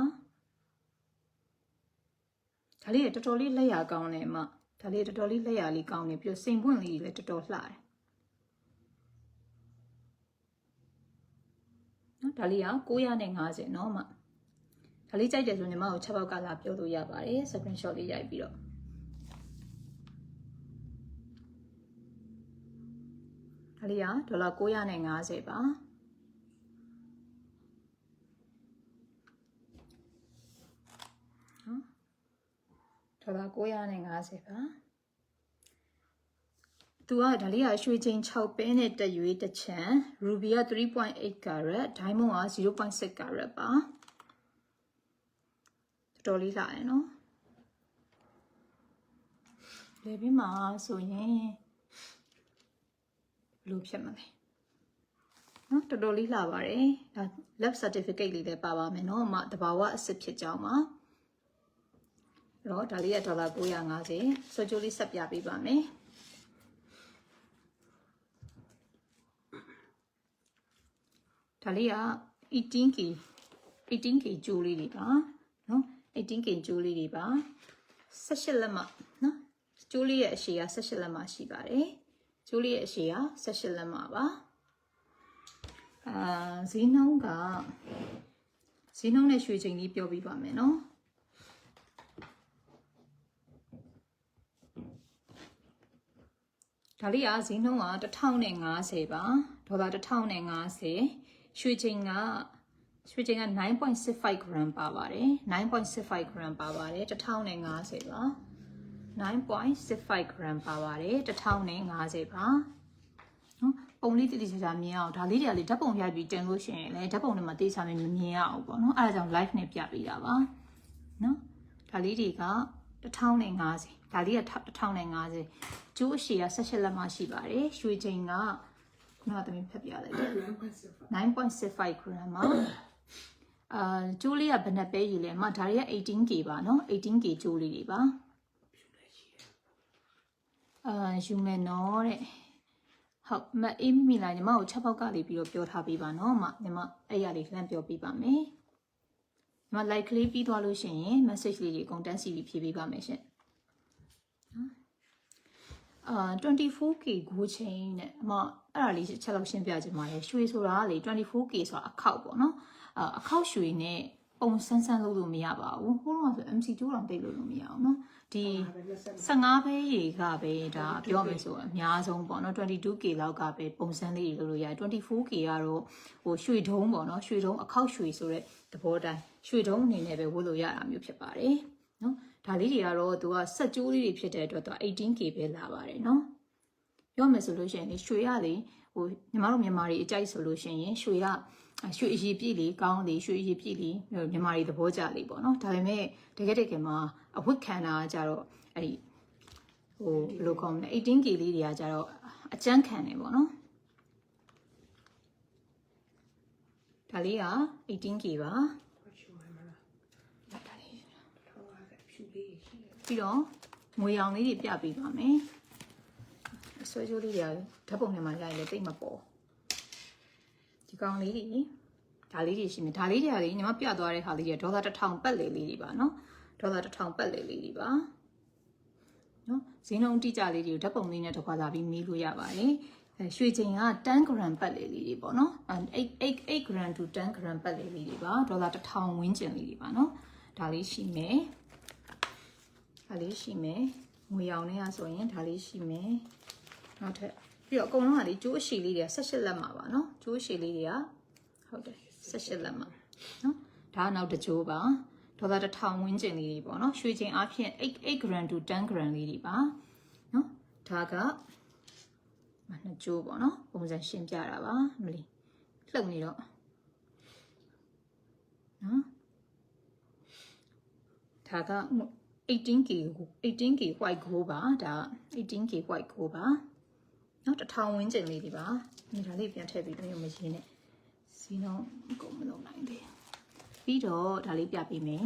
ဒါလေးကတော်တော်လေးလက်ရကောင်းတယ်အမဒါလေးတော်တော်လေးလက်ရလေးကောင်းတယ်ပြီးတော့စိန်ပွင့်လေးလည်းတော်တော်လှတယ်နော်ဒါလေးက950နော်အမဒါလေးကြိုက်တယ်ဆိုညီမကို6ပေါက်ကလာပြောလို့ရပါတယ် screenshot လေးရိုက်ပြီးတော့ဒါလေးကဒေါ်လာ950ပါနော်ဒေါ်လာ950ပါသူကဒါလေးကရွှေချိန်6ပဲနဲ့တက်ရွေးတစ်ချမ်း ruby က 3.8 carat diamond က 0.6 carat ပါတော်လေးလာရယ်နော်လေပြီးမှဆိုရင်ဘယ်လိုဖြစ်မလဲနော်တော်တော်လေးလာပါတယ်ဒါ lab certificate လေးလည်းပါပါမယ်နော်အမတဘာဝအစစ်ဖြစ်ကြောင်းပါအဲ့တော့ဒါလေးကဒေါ်လာ950ဆွဲကြိုးလေးဆက်ပြပေးပါမယ်ဒါလေးက 18k ကြိုးလေးတွေပါနော်18k ကြိုးလေးတွေပါ18လက်မနော်ကြိုးလေးရဲ့အရှည်က18လက်မရှိပါတယ်ကြိုးလေးရဲ့အရှည်က18လက်မပါဈေးနှုန်းနဲ့ရွှေချိန်လေးပြောပြပါမယ်နော်ဒါလေးကဈေးနှုန်းက1050ပါဒေါ်လာ1050ရွှေချိန်က 9.65 gram ပါပါတယ်9.65 gram ပါပါတယ်1050ပါ9.65 gram ပါပါတယ်1050ပါနော်ပုံလေးတိတိကျကျမြင်အောင်ဒါလေးတွေကလေဓာတ်ပုံရိုက်ပြီးတင်လို့ရှိရင်လည်းဓာတ်ပုံတွေမှာတိကျမမြင်ရအောင်ပေါ့နော်အဲဒါကြောင့် live နဲ့ပြပေးတာပါနော်ဒါလေးတွေက1050ဒါလေးက1050ကျိုးအရှည်က18လက်မှရှိပါတယ်ရွှေချိန်ကခုနကသမီးဖက်ပြလိုက်တယ် 9.65 gram ပါကျိုးလေးကဘယ်နှပဲရည်လဲအမဒါတွေက 18k ပါနော် 18k ကျိုးလေးတွေပါယူမယ်နော်တဲ့ဟုတ်မအေးမိလိုက်ညီမကို6ပေါက်ကလေးပြီးတော့ပြောထားပေးပါနော်အမညီမအဲ့ရလေးလှမ်းပြောပေးပါမယ်ညီမ like ကလေးပြီးသွားလို့ရှိရင် message လေးတွေအကုန်တန်းစီပြီးဖြေပေးပါမယ်ရှင်24k ကိုချင်းနဲ့အမအဲ့ဒါလေးချက်လောက်ရှင်းပြချင်ပါတယ်ရွှေဆိုတာကလေ 24k ဆိုတာအခောက်ပေါ့နော်အခောက်ရွှေနဲ့ပုံဆန်းလုပ်လို့မရပါဘူးဟိုတော့ဆို MC2 တောင်တိတ်လို့မရအောင်နော်ဒီ15ပဲရေကပဲဒါပြောမယ်ဆိုအများဆုံးပေါ့နော် 22k လောက်ကပဲပုံစံလေးတွေလုပ်လို့ရတယ် 24k ကတော့ဟိုရွှေထုံးပေါ့နော်ရွှေထုံးအခောက်ရွှေဆိုတဲ့သဘောတိုင်းရွှေထုံးအနေနဲ့ပဲဝတ်လို့ရတာမျိုးဖြစ်ပါတယ်နော်ဒါလေးတွေကတော့သူကဆက်ကြိုးလေးတွေဖြစ်တဲ့အတွက်သူက 18k ပဲလာပါတယ်နော်ပြောမယ်ဆိုလို့ရှိရင်ရွှေရလေဟိုညီမတို့မြန်မာတွေအကြိုက်ဆိုလို့ရှိရင်ရွှေကရွှေအရည်ပြည့်လေးကောင်းလေးရွှေအရည်ပြည့်လေးမြန်မာတွေသဘောကျလေးပေါ့နော်ဒါပေမဲ့တကယ်မှာအဝတ်ခံတာကြတော့အဲ့ဒီဟိုဘယ်လိုကောင်းလဲ 18k လေးတွေကကြတော့အကျန်းခံနေပေါ့နော်ဒါလေးက 18k ပါပြီးတော့ငွေရောင်လေးတွေပြပေးပါမယ်ဆွဲကြိုးလေးတွေကဓာတ်ပုံထဲမှာရိုက်လဲတိတ်မပေါ်ဒီကောင်လေးတွေဒါလေးတွေရှိနေဒါလေးတွေကလေညီမပြသွားတဲ့ဟာလေးတွေဒေါ်လာ1000ပတ်လေလေးတွေပါနော်ဒေါ်လာ1000ပတ်လေလေးတွေပါ နော်ဈေးနှုန်းတိကျလေးတွေကိုဓာတ်ပုံလေးနဲ့တစ်ခါလာပြီးမေးလို့ရပါတယ်ရွှေချိန်က10 gram ပတ်လေလေးတွေပေါ့နော်8 gram to 10 gram ပတ်လေလေးတွေပါဒေါ်လာ1000ဝန်းကျင်လေးတွေပါနော်ဒါလေးရှိမယ်ငွေရောင်နဲ့ဆိုရင်ဒါလေးရှိမယ်နောက်ထပ်ပြီးတော့အကုန်လုံးကလေကျိုးအရှည်လေးတွေက18လက်မှာပါနော်ကျိုးအရှည်လေးတွေကဟုတ်တယ်18လက်မှာနော်ဒါကနောက်တစ်ကျိုးပါဒေါ်လာ1000ဝန်းကျင်လေးတွေပေါ့နော်ရွှေချိန်အဖြစ်8 gram to 10 gram လေးတွေပါနော်ဒါကနှစ်ကျိုးပေါ့နော်ပုံစံရှင်းပြတာပါမလီလှုပ်နေတော့နော်ဒါက 18K white gold ပါဒါ 18K white gold ပါနော်1000ဝန်းကျင်လေးတွေပါဒါလေးပြန်ထည့်ပြီးတော့မရင်းနဲ့စီးနှုန်းအကုန်မလုံးနိုင်သေးပြီးတော့ဒါလေးပြပေးမယ်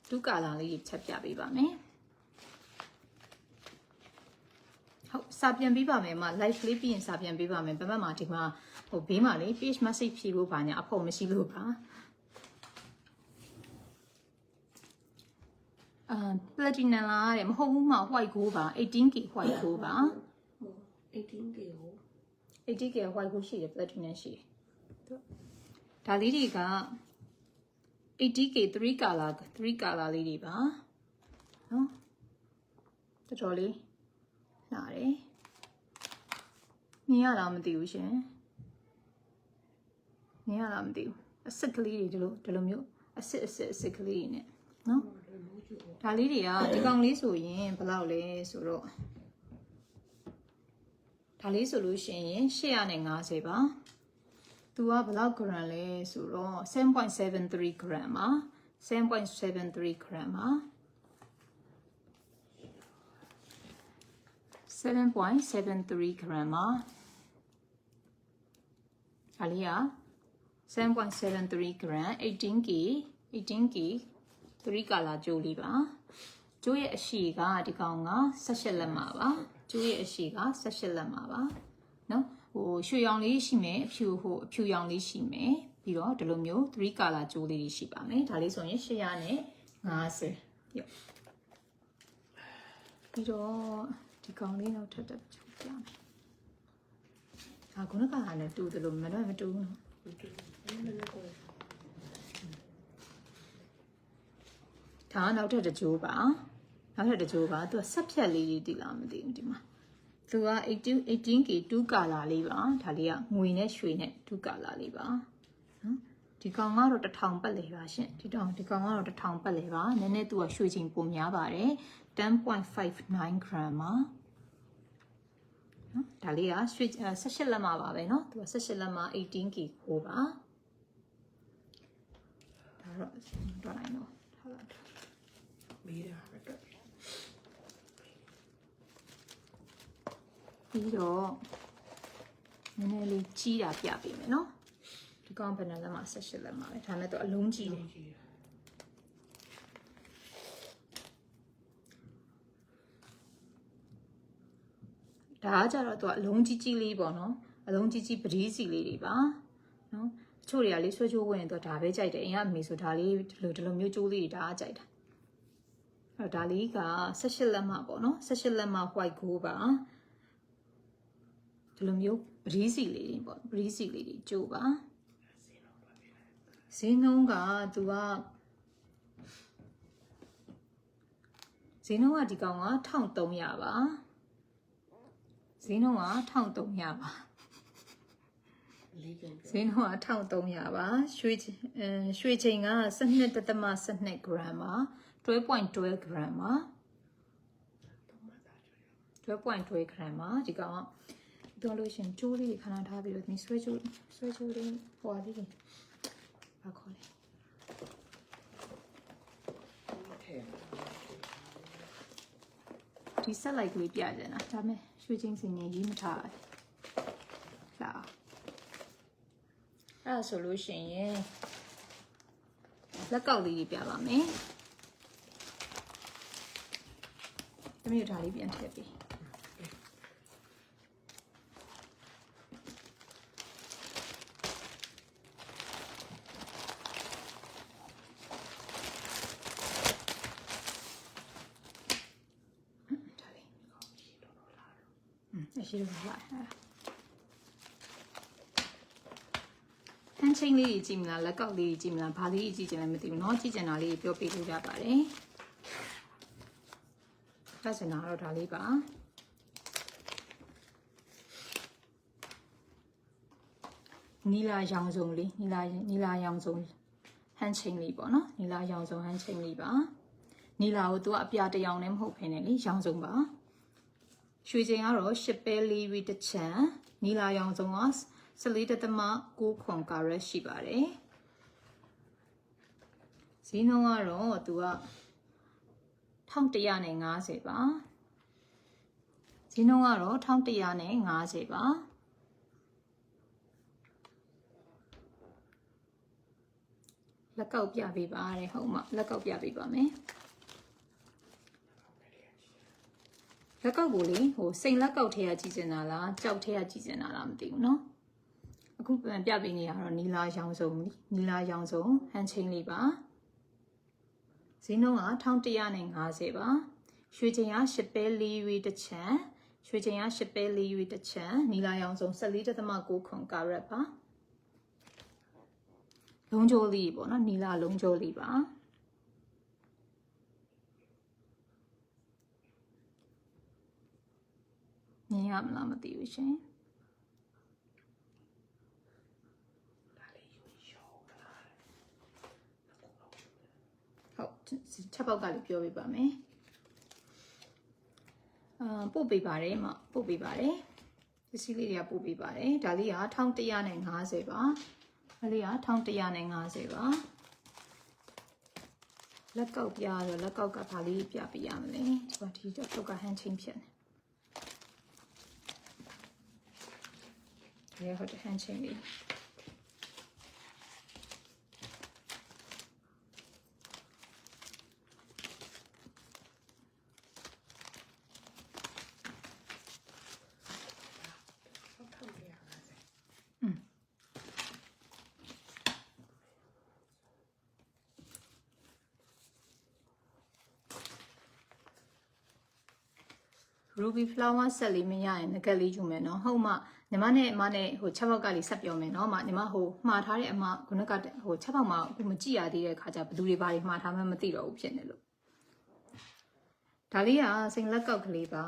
ဒုကာလာလေးချက်ပြပေးပါမယ်ဟုတ်စာပြန်ပေးပါမယ်မ live လေးပြီးရင်စာပြန်ပေးပါမယ်ဘက်မှာဒီမှာဟိုဘေးမှာလေ page message ဖြည့်ဖို့ပါညာအဖို့မရှိလို့ပါplatinum လားတဲ့မဟုတ်ဘူးမ white gold ပါ 18K white gold ပါ 18K ဟို 18K white gold ရှိတယ် platinum ရှိတယ်ဒါလေးတွေက 80K 3 color လေးတွေပါနော်တော်တော်လေးလာတယ်မြင်ရလားမသိဘူးရှင်မြင်ရလားမသိဘူးအစစ်ကလေးတွေဒီလိုမျိုးအစစ်ကလေးတွေနဲ့နော်ဒါလေးတွေကဒီကောင်လေးဆိုရင်ဘယ်လောက်လဲဆိုတော့ဒါလေးဆိုလို့ရှိရင်850ပါသူကဘယ်လောက် gram လဲဆိုတော့ 7.73 gram ပါ 7.73 gram ပါ7.73 gram ပါဒါလေးက 7.73 gram 18K 3 color ကျိုးလေးပါကျိုးရဲ့အရှည်ကဒီကောင်က18လက်မှာပါကျိုးရဲ့အရှည်က18လက်မှာပါနော်ဟိုရွှေရောင်လေးရှိမယ်အဖြူရောင်လေးရှိမယ်ပြီးတော့ဒီလိုမျိုး3 color ကျိုးလေးတွေရှိပါမယ်ဒါလေးဆိုရင်850ရုပ်ပြီးတော့ဒီကောင်လေးတော့ထပ်တက်ချိုးပြမယ်ဒါခုနကလည်းတူတယ်လို့မတူဘူးနော်ဒါနောက်ထပ်တစ်ကြိုးပါသူကဆက်ဖြတ်လေးတွေတည်လားမသိဘူးဒီမှာသူက 18K 2 color လေးပါဒါလေးကငွေနဲ့ရွှေနဲ့2 color လေးပါနော်ဒီကောင်ကတော့1000ပတ်လေပါရှင်ဒီကောင်ကတော့1000ပတ်လေပါနည်းနည်းသူကရွှေချိန်ပိုများပါတယ်10.59 gram ပါနော်ဒါလေးကရွှေ18လက်မှာပါပဲเนาะသူက18လက်မှာ 18K ကိုပါဒါတော့တော့နိုင်တော့ထားလိုက်မေးတာတော့ပြီးတော့နည်းနည်းလေးကြီးတာပြပေးမယ်เนาะဒီကောင်ဘယ်နှလက်မှာ18လက်မှာပဲဒါနဲ့တော့အလုံးကြီးတယ်ဒါကကြတော့သူကအလုံးကြီးကြီးလေးပေါ့နော်အလုံးကြီးကြီးပတိစီလေးတွေပါနော်တချို့တွေကလေးဆွဲချိုးဝင်တော့ဒါပဲကြိုက်တယ်အရင်ကမေဆိုဒါလေးဒီလိုမျိုးကျိုးလေးတွေဒါကကြိုက်တာအဲ့ဒါလေးက18လက်မှပေါ့နော်18လက်မှ white gold ပါဒီလိုမျိုးပတိစီလေးတွေပေါ့ပတိစီလေးတွေကျိုးပါဈေးနှုန်းကသူကဈေးနှုန်းကဒီကောင်က1300ပါဈေးနှုန်းက1300ပါဈေးနှုန်းက1300ပါရွှေချိန်က12.12 gram ပါ 12.12 gram ပါ 12.12 gram ပါဒီကောင်ကပြောလို့ရှင်ကျိုးလေးခဏထားပြီးတော့ဒီဆွဲကျိုးလေးဟိုလေးဘာခေါ်လဲဒီဆက်လိုက်ကလေးပြကြတာဒါမဲ့ရွှေချင်းစင်ရင်ရေးမထားလာအဲ့ဒါဆိုလို့ရှိရင်လက်ကောက်လေးပြပါမယ်တမီးတို့ဒါလေးပြန်ထည့်ပေး အရှိလို့လာဟန်ချင်းလေးကြည့်မလားလက်ကောက်လေးကြည့်မလားဘာလေးကြည့်ချင်လဲမသိဘူးเนาะကြည့်ချင်တာလေးပြောပြလို့ရပါတယ်ကြည့်ချင်တာတော့ဒါလေးပါနီလာရောင်စုံလေးနီလာရောင်စုံဟန်ချင်းလေးပေါ့နော်နီလာရောင်စုံဟန်ချင်းလေးပါနီလာကိုသူကအပြတရောင်နဲ့မဟုတ်ဖ ೇನೆ လေရောင်စုံပါရွှေချိန်ကတော့10ပဲလေးဝီတစ်ချမ်းနီလာရောင်စုံက14.9ခွန်ကာရက်ရှိပါတယ်ဈေးနှုန်းကတော့သူက1150ပါဈေးနှုန်းကတော့1150ပါလက်ကောက်ပြပေးပါတဲ့ဟုတ်မှလက်ကောက်ပြပေးပါမယ်လက်ကောက်ကိုလေဟိုစိန်လက်ကောက်ထဲကကြည့်စင်တာလားကြောက်ထဲကကြည့်စင်တာလားမသိဘူးเนาะအခုပြန်ပြပေးနေရတော့နီလာရောင်စုံဟန်ချင်းလေးပါဈေးနှုန်းက1150ပါရွှေချိန်က10ပဲ4ရွေးတစ်ချမ်းရွှေချိန်က10ပဲ4ရွေးတစ်ချမ်းနီလာရောင်စုံ14.9ခွန်ကာရက်ပါလုံးကျိုးလေးပေါ့နော်နီလာလုံးကျိုးလေးပါမြင်ရမလားမသိဘူးရှင်ဟုတ်ချက်ပေါက်ကလေးပြောပြပါမယ်ပို့ပေးပါတယ်မပို့ပေးပါတယ်ပစ္စည်းလေးတွေကပို့ပေးပါတယ်ဒါလေးက1150ပါဒါလေးက1150ပါလက်ကောက်ပြတော့လက်ကောက်ကဘာလေးပြပေးရမလဲဒီတော့ကဟန်ချင်းဖြစ်နေဟုတ်တယ်ဟန်ချင်းလေးRuby flower set လေးမရရင်ငကက်လေးယူမယ်နော်ဟုတ်မှညီမနဲ့အမနဲ့ဟိုချက်ပေါက်ကလေးဆက်ပြောမယ်နော်ညီမဟိုမှားထားတဲ့အမခုနကဟိုချက်ပေါက်မှာအခုမကြည့်ရသေးတဲ့ခါကျဘယ်သူတွေဘာတွေမှားထားမှမသိတော့ဘူးဖြစ်နေလို့ဒါလေးကစိန်လက်ကောက်ကလေးပါ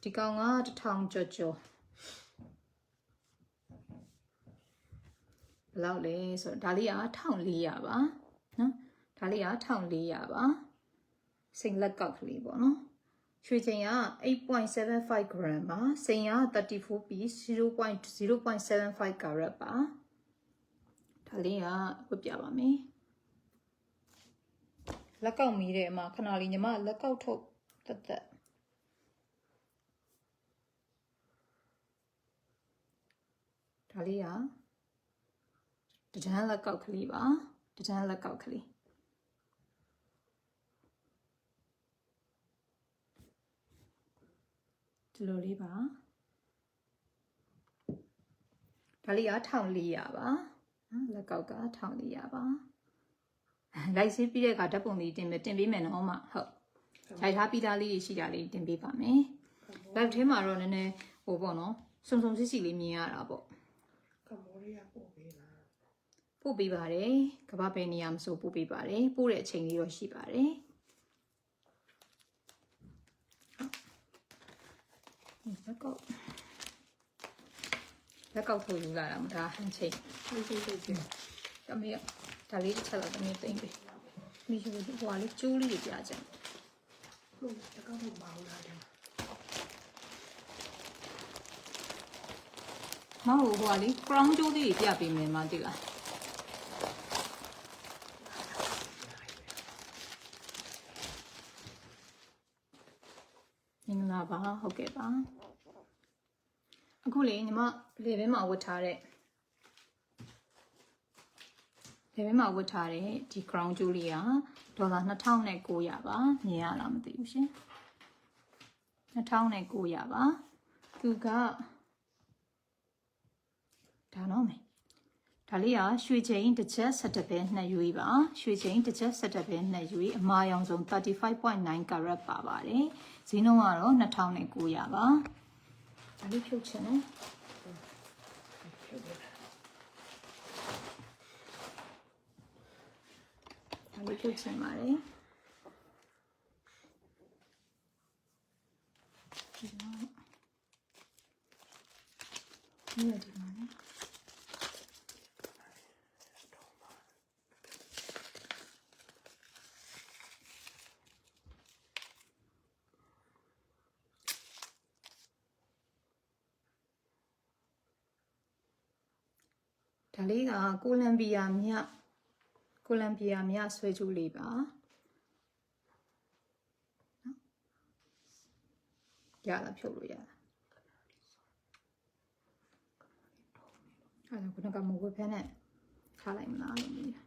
ဒီကောင်က1000ကျော်ဘယ်လောက်လဲဆိုတော့ဒါလေးက1400ပါနော်ဒါလေးက1400ပါစိန်လက်ကောက်ကလေးပေါ့နော်ရွှေချိန်က 8.75 gram ပါစိန်က34 piece 0.75 carat ပါဒါလေးကဝတ်ပြပါမယ်လက်ကောက်မီးတဲ့အမခဏလေးညီမလက်ကောက်ထုတ်တက်ဒါလေးကတဒန်းလက်ကောက်ကလေးပါတဒန်းလက်ကောက်ကလေးဒီလိုလေးပါဒါလေးက1400ပါနော်လက်ကောက်က1400ပါလိုက်စီးပြီးတဲ့အခါဓာတ်ပုံလေးတင်ပေးမယ်နော်မဟုတ်ခြိုက်ထားပြီးသားလေးရှိတာလေးတင်ပေးပါမယ် live ထဲမှာတော့နည်းနည်းဟိုပေါ့နော်စုံစစ်စီလေးမြင်ရတာပေါ့ကမောရီယာပို့ပေးလားပို့ပေးပါတယ်ကဘာပဲနေရာမဆိုပို့ပေးပါတယ်ပို့တဲ့အချိန်လေးတော့ရှိပါတယ်လက်ကောက်ထုတ်ယူလာတာမဒါဟန်ချိန်တမေဒါလေးတစ်ချက်တော့တမေသိမ့်ပြီမိရှိဘူးဟိုကလေးကျိုးလေးပြကြတယ်ဟုတ်လက်ကောက်ထုတ်မဟုတ်လားတဲ့မဟုတ်ဟိုကလေး crown ကျိုးလေးပြပေးမယ်မသိလားမင်္ဂလာပါဟုတ်ကဲ့ပါအခုလေညီမလေဘဲမှာဝတ်ထားတဲ့ဒီ crown jewelry ကဒေါ်လာ2900ပါမြင်ရလားမသိဘူးရှင်2900ပါသူကဒါတော့မယ်ဒါလေးကရွှေချိန်တစ်ချက်17ပဲ2ရွေးပါရွှေချိန်တစ်ချက်17ပဲ2ရွေးအမာရောင်ဆုံး 35.9 carat ပါပါတယ်ဈေးနှုန်းကတော့2900ပါ ဒါလေးဖြုတ်ချင်တယ် ဖြုတ်တယ် ဒါလေးဖြုတ်ချင်ပါတယ်ဒီမှာဒီမှာနော်ဒါလေးကကိုလံဘီယာမြဆွဲကြိုးလေးပါနော်ရလားဖြုတ်လို့ရလားအဲ့ဒါခုနကမဝက်ဖဲနဲ့ထားလိုက်မလားလို့မြင်တယ်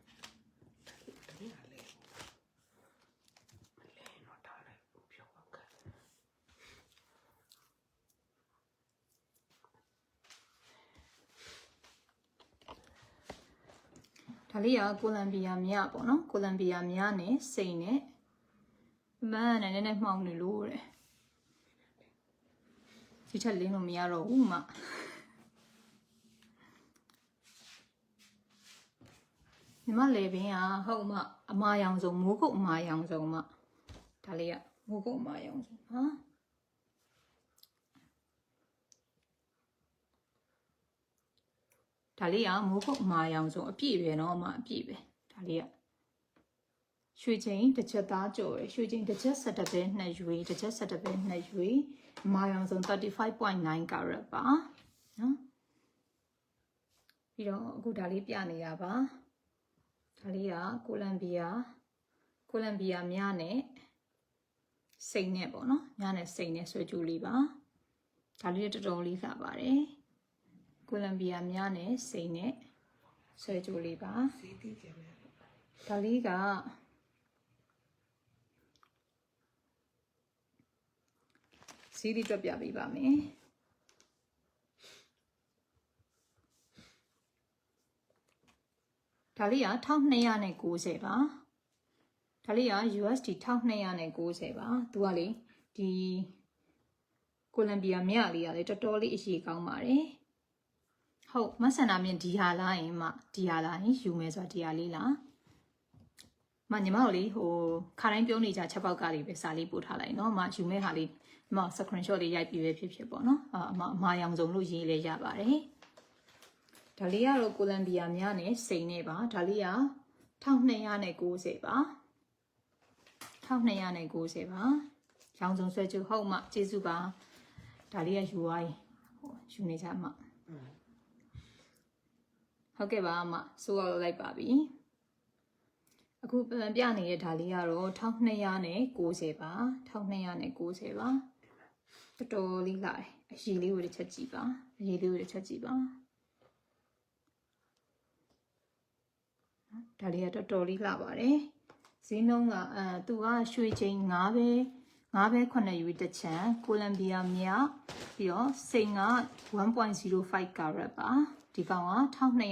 ဒါလေးကကိုလံဘီယာမြပေါ့နော်ကိုလံဘီယာမြနဲ့စိန်နဲ့မန်းနဲ့နည်းနည်းမှောင်နေလို့တဲ့ဒီထက်လင်းလို့မရတော့ဘူးမညီမလေပင်ကဟုတ်မအမာရောင်စုံမိုးကုတ်အမာရောင်စုံမဒါလေးကမိုးကုတ်အမာရောင်စုံဟာဒါလေးကမိုးကုတ်အမာရောင်စုံအပြည့်ပဲเนาะအမအပြည့်ပဲဒါလေးကရွှေချင်းတစ်ချက်သားကြော်ရယ်ရွှေချင်းတစ်ချက်17ပဲ2ရွေတစ်ချက်17ပဲ2ရွေအမာရောင်စုံ 35.9 carat ပါနော်ပြီးတော့အခုဒါလေးပြနေတာပါဒါလေးကကိုလံဘီယာမြနဲ့စိန်နဲ့ပေါ့နော်မြနဲ့စိန်နဲ့ဆွဲကြိုးလေးပါဒါလေးတော်တော်လေးလှပါတယ်ကိုလံဘီယာမြနဲ့စိန်နဲ့ဆွဲကြိုးလေးပါ စီးတီးကြတယ် ဒါလေးကစီးတီးတွက်ပြပေးပါမယ်ဒါလေးက1290ပါဒါလေးက USD 1290ပါသူကလေဒီကိုလံဘီယာမြလေးကလေတော်တော်လေးအရေးကောင်းပါတယ်ဟုတ်မဆန္ဒမြင်ဒီဟာလားရင်မဒီဟာလားရင်ယူမယ်ဆိုတာဒီဟာလေးလားမညီမတို့လေဟိုခါတိုင်းပြောနေကြချက်ပေါက်ကလေးပဲစာလေးပို့ထားလိုက်နော်မယူမဲ့ဟာလေးမ screenshot လေးရိုက်ပြီးပဲဖြစ်ပေါ့နော်အမရောင်စုံလို့ရေးလဲရပါတယ်ဒါလေးကတော့ကိုလံဘီယာမြနဲ့စိန်နဲ့ပါဒါလေးက1290ပါ1290ပါရောင်စုံဆွဲကြိုးဟုတ်မှကျေးဇူးပါဒါလေးကယူသွားရင်ဟိုယူနေကြမှာဟုတ်ကဲ့ပါအမစိုးရလိုက်ပါပြီအခုပြနေတဲ့ဒါလေးကတော့1290ပါ1290ပါတော်တော်လေးလာတယ်အရေးလေးကိုတစ်ချက်ကြည့်ပါအရေးလေးကိုတစ်ချက်ကြည့်ပါဒါလေးကတော်တော်လေးလာပါတယ်ဈေးနှုန်းကသူကရွှေချင်း9ပဲ9ယူတစ်ချမ်းကိုလံဘီယာမြပြီးတော့စိန်က 1.05 carat ပါဒီကောင်က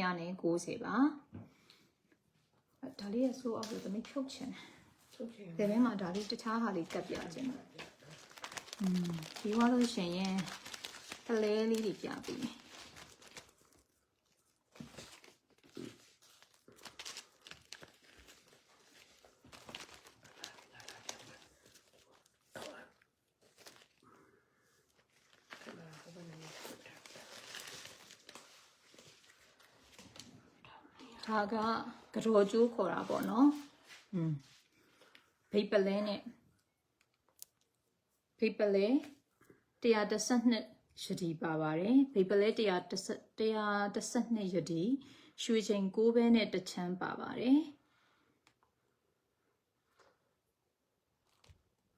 1290ပါဒါလေးရဆိုအောက်ကိုသမီးဖြုတ်ချင်တယ်ဒီဘက်မှာဒါလေးတခြားဟာလေးကပ်ပြချင်တယ်ဒီဝါလို့ရှင်ရင်ကလေးလေးတွေပြပြီးဒါကကြော်ကျိုးခေါ်တာပေါ့နော်ဘိတ်ပလဲနဲ့ဘိတ်ပလဲ112ယဒီပါပါတယ်ဘိတ်ပလဲ112ယဒီရွှေချိန်6ပဲနဲ့တစ်ချမ်းပါပါတယ်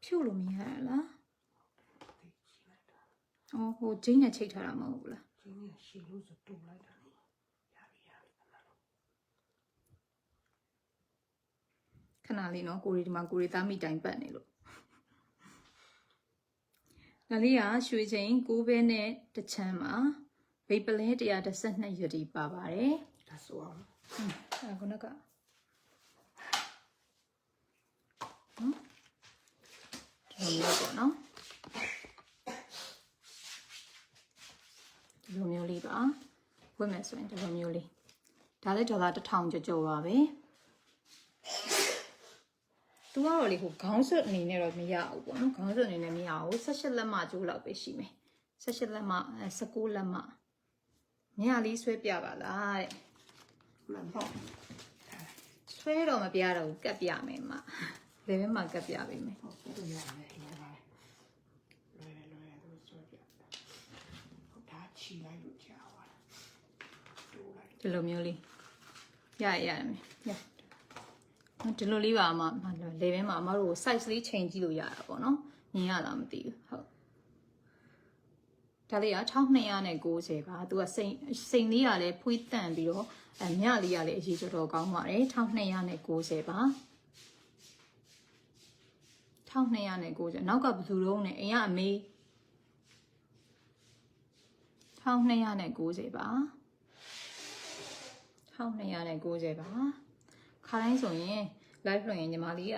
ဖြုတ်လို့မရလားအော်ဟိုဂျင်းနဲ့ချိတ်ထားတာမဟုတ်ဘူးလားဂျင်းနဲ့ရှည်လို့ဆိုတူလိုက်တာခဏလေးနော်ကိုရီဒီမှာကိုရီသားမိတိုင်ပတ်နေလို့ဒါလေးကရွှေချိန်6ပဲနဲ့တစ်ချမ်းမှာဘိတ်ပလဲ112ယဒီပါပါတယ်ဒါဆိုအောင်အဲ့ခုနကဒီလိုပေါ့နော် ပါဝတ်မယ်ဆိုရင်ဒီလိုမျိုးလေးဒါလည်းဒေါ်လာ1000ကျော်ပါပဲသူကတော့လေဟိုခေါင်းစွပ်အနေနဲ့တော့မရဘူးပေါ့နော်ခေါင်းစွပ်အနေနဲ့မရဘူး18လက်မကျိုးလောက်ပဲရှိမယ်18လက်မ19လက်မမြရလေးဆွဲပြပါလားတဲ့ဟုတ်ဆွဲတော့မပြတော့ဘူးကတ်ပြမယ်မလေဘဲမှာကတ်ပြပေးမယ်ဟုတ်ကဲ့ရတယ်ဟင်းပါတယ်လွယ်သူဆွဲပြဟုတ်ဒါချီလိုက်လို့ကြာသွားတာတိုးလိုက်ဒီလိုမျိုးလေးရတယ်မယ်ဒီလိုလေးပါအမလေဘဲမှာအမတို့ size လေးချိန်ကြည့်လို့ရတာပေါ့နော်မြင်ရလားမသိဘူးဟုတ်ဒါလေးက1290ပါသူကစိန်လေးကလည်းဖွေးတန့်ပြီးတော့မြလေးကလည်းအရေးတော်ကောင်းပါတယ်1290ပါ1290နောက်ကဘယ်သူတော့နဲ့အိမ်ကအမေ1290ပါ1290ပါခါတိုင်းဆိုရင် live လွှင့်ရင်ညီမလေးက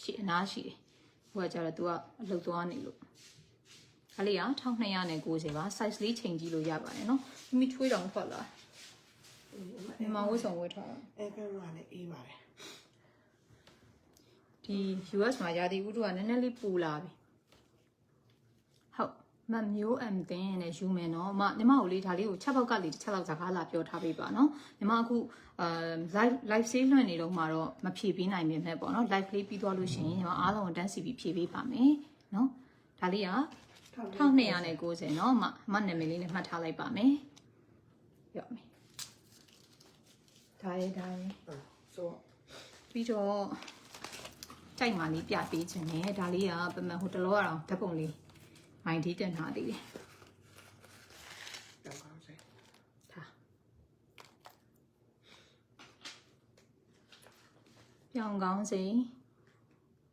ရှိအနားရှိတယ်ဟိုကကျတော့ तू ကအလုပ်သွားနေလို့ဒါလေးက1290ပါ size လေးချိန်ကြည့်လို့ရပါတယ်နော်မိချွေးတောင်ထွက်လာညီမဝတ်ဆောင်ဝတ်ထားအဲ့ကမှလည်းအေးပါတယ်ဒီ US မှာရာသီဥတုကနည်းနည်းလေးပူလာပြီဟုတ်မမျိုးအမ်တင်နဲ့ယူမယ်နော်ညီမကိုလေးဒါလေးကို6ပေါက်ကလေးတစ်ချက်လောက်စကားလာပြောထားပေးပါနော်ညီမအခုlive sale လွှင့်နေတော့မှတော့မဖြည့်ပေးနိုင်မြင်မဲ့ပေါ့နော် live လေးပြီးသွားလို့ရှိရင်ညီမအားလုံးတန်းစီပြီးဖြည့်ပေးပါမယ်နော်ဒါလေးက1290နော်မနာမည်လေးနဲ့မှတ်ထားလိုက်ပါမယ်ရော့မယ်ဒါရဲဆိုပြီးတော့ကြိုက်မှလေးပြပေးခြင်းနဲ့ဒါလေးကပမဟိုတလောကတော့ဓာတ်ပုံလေးမိုင်းတီးတင်ထားသေးတယ်ပြောင်းကောင်းစိ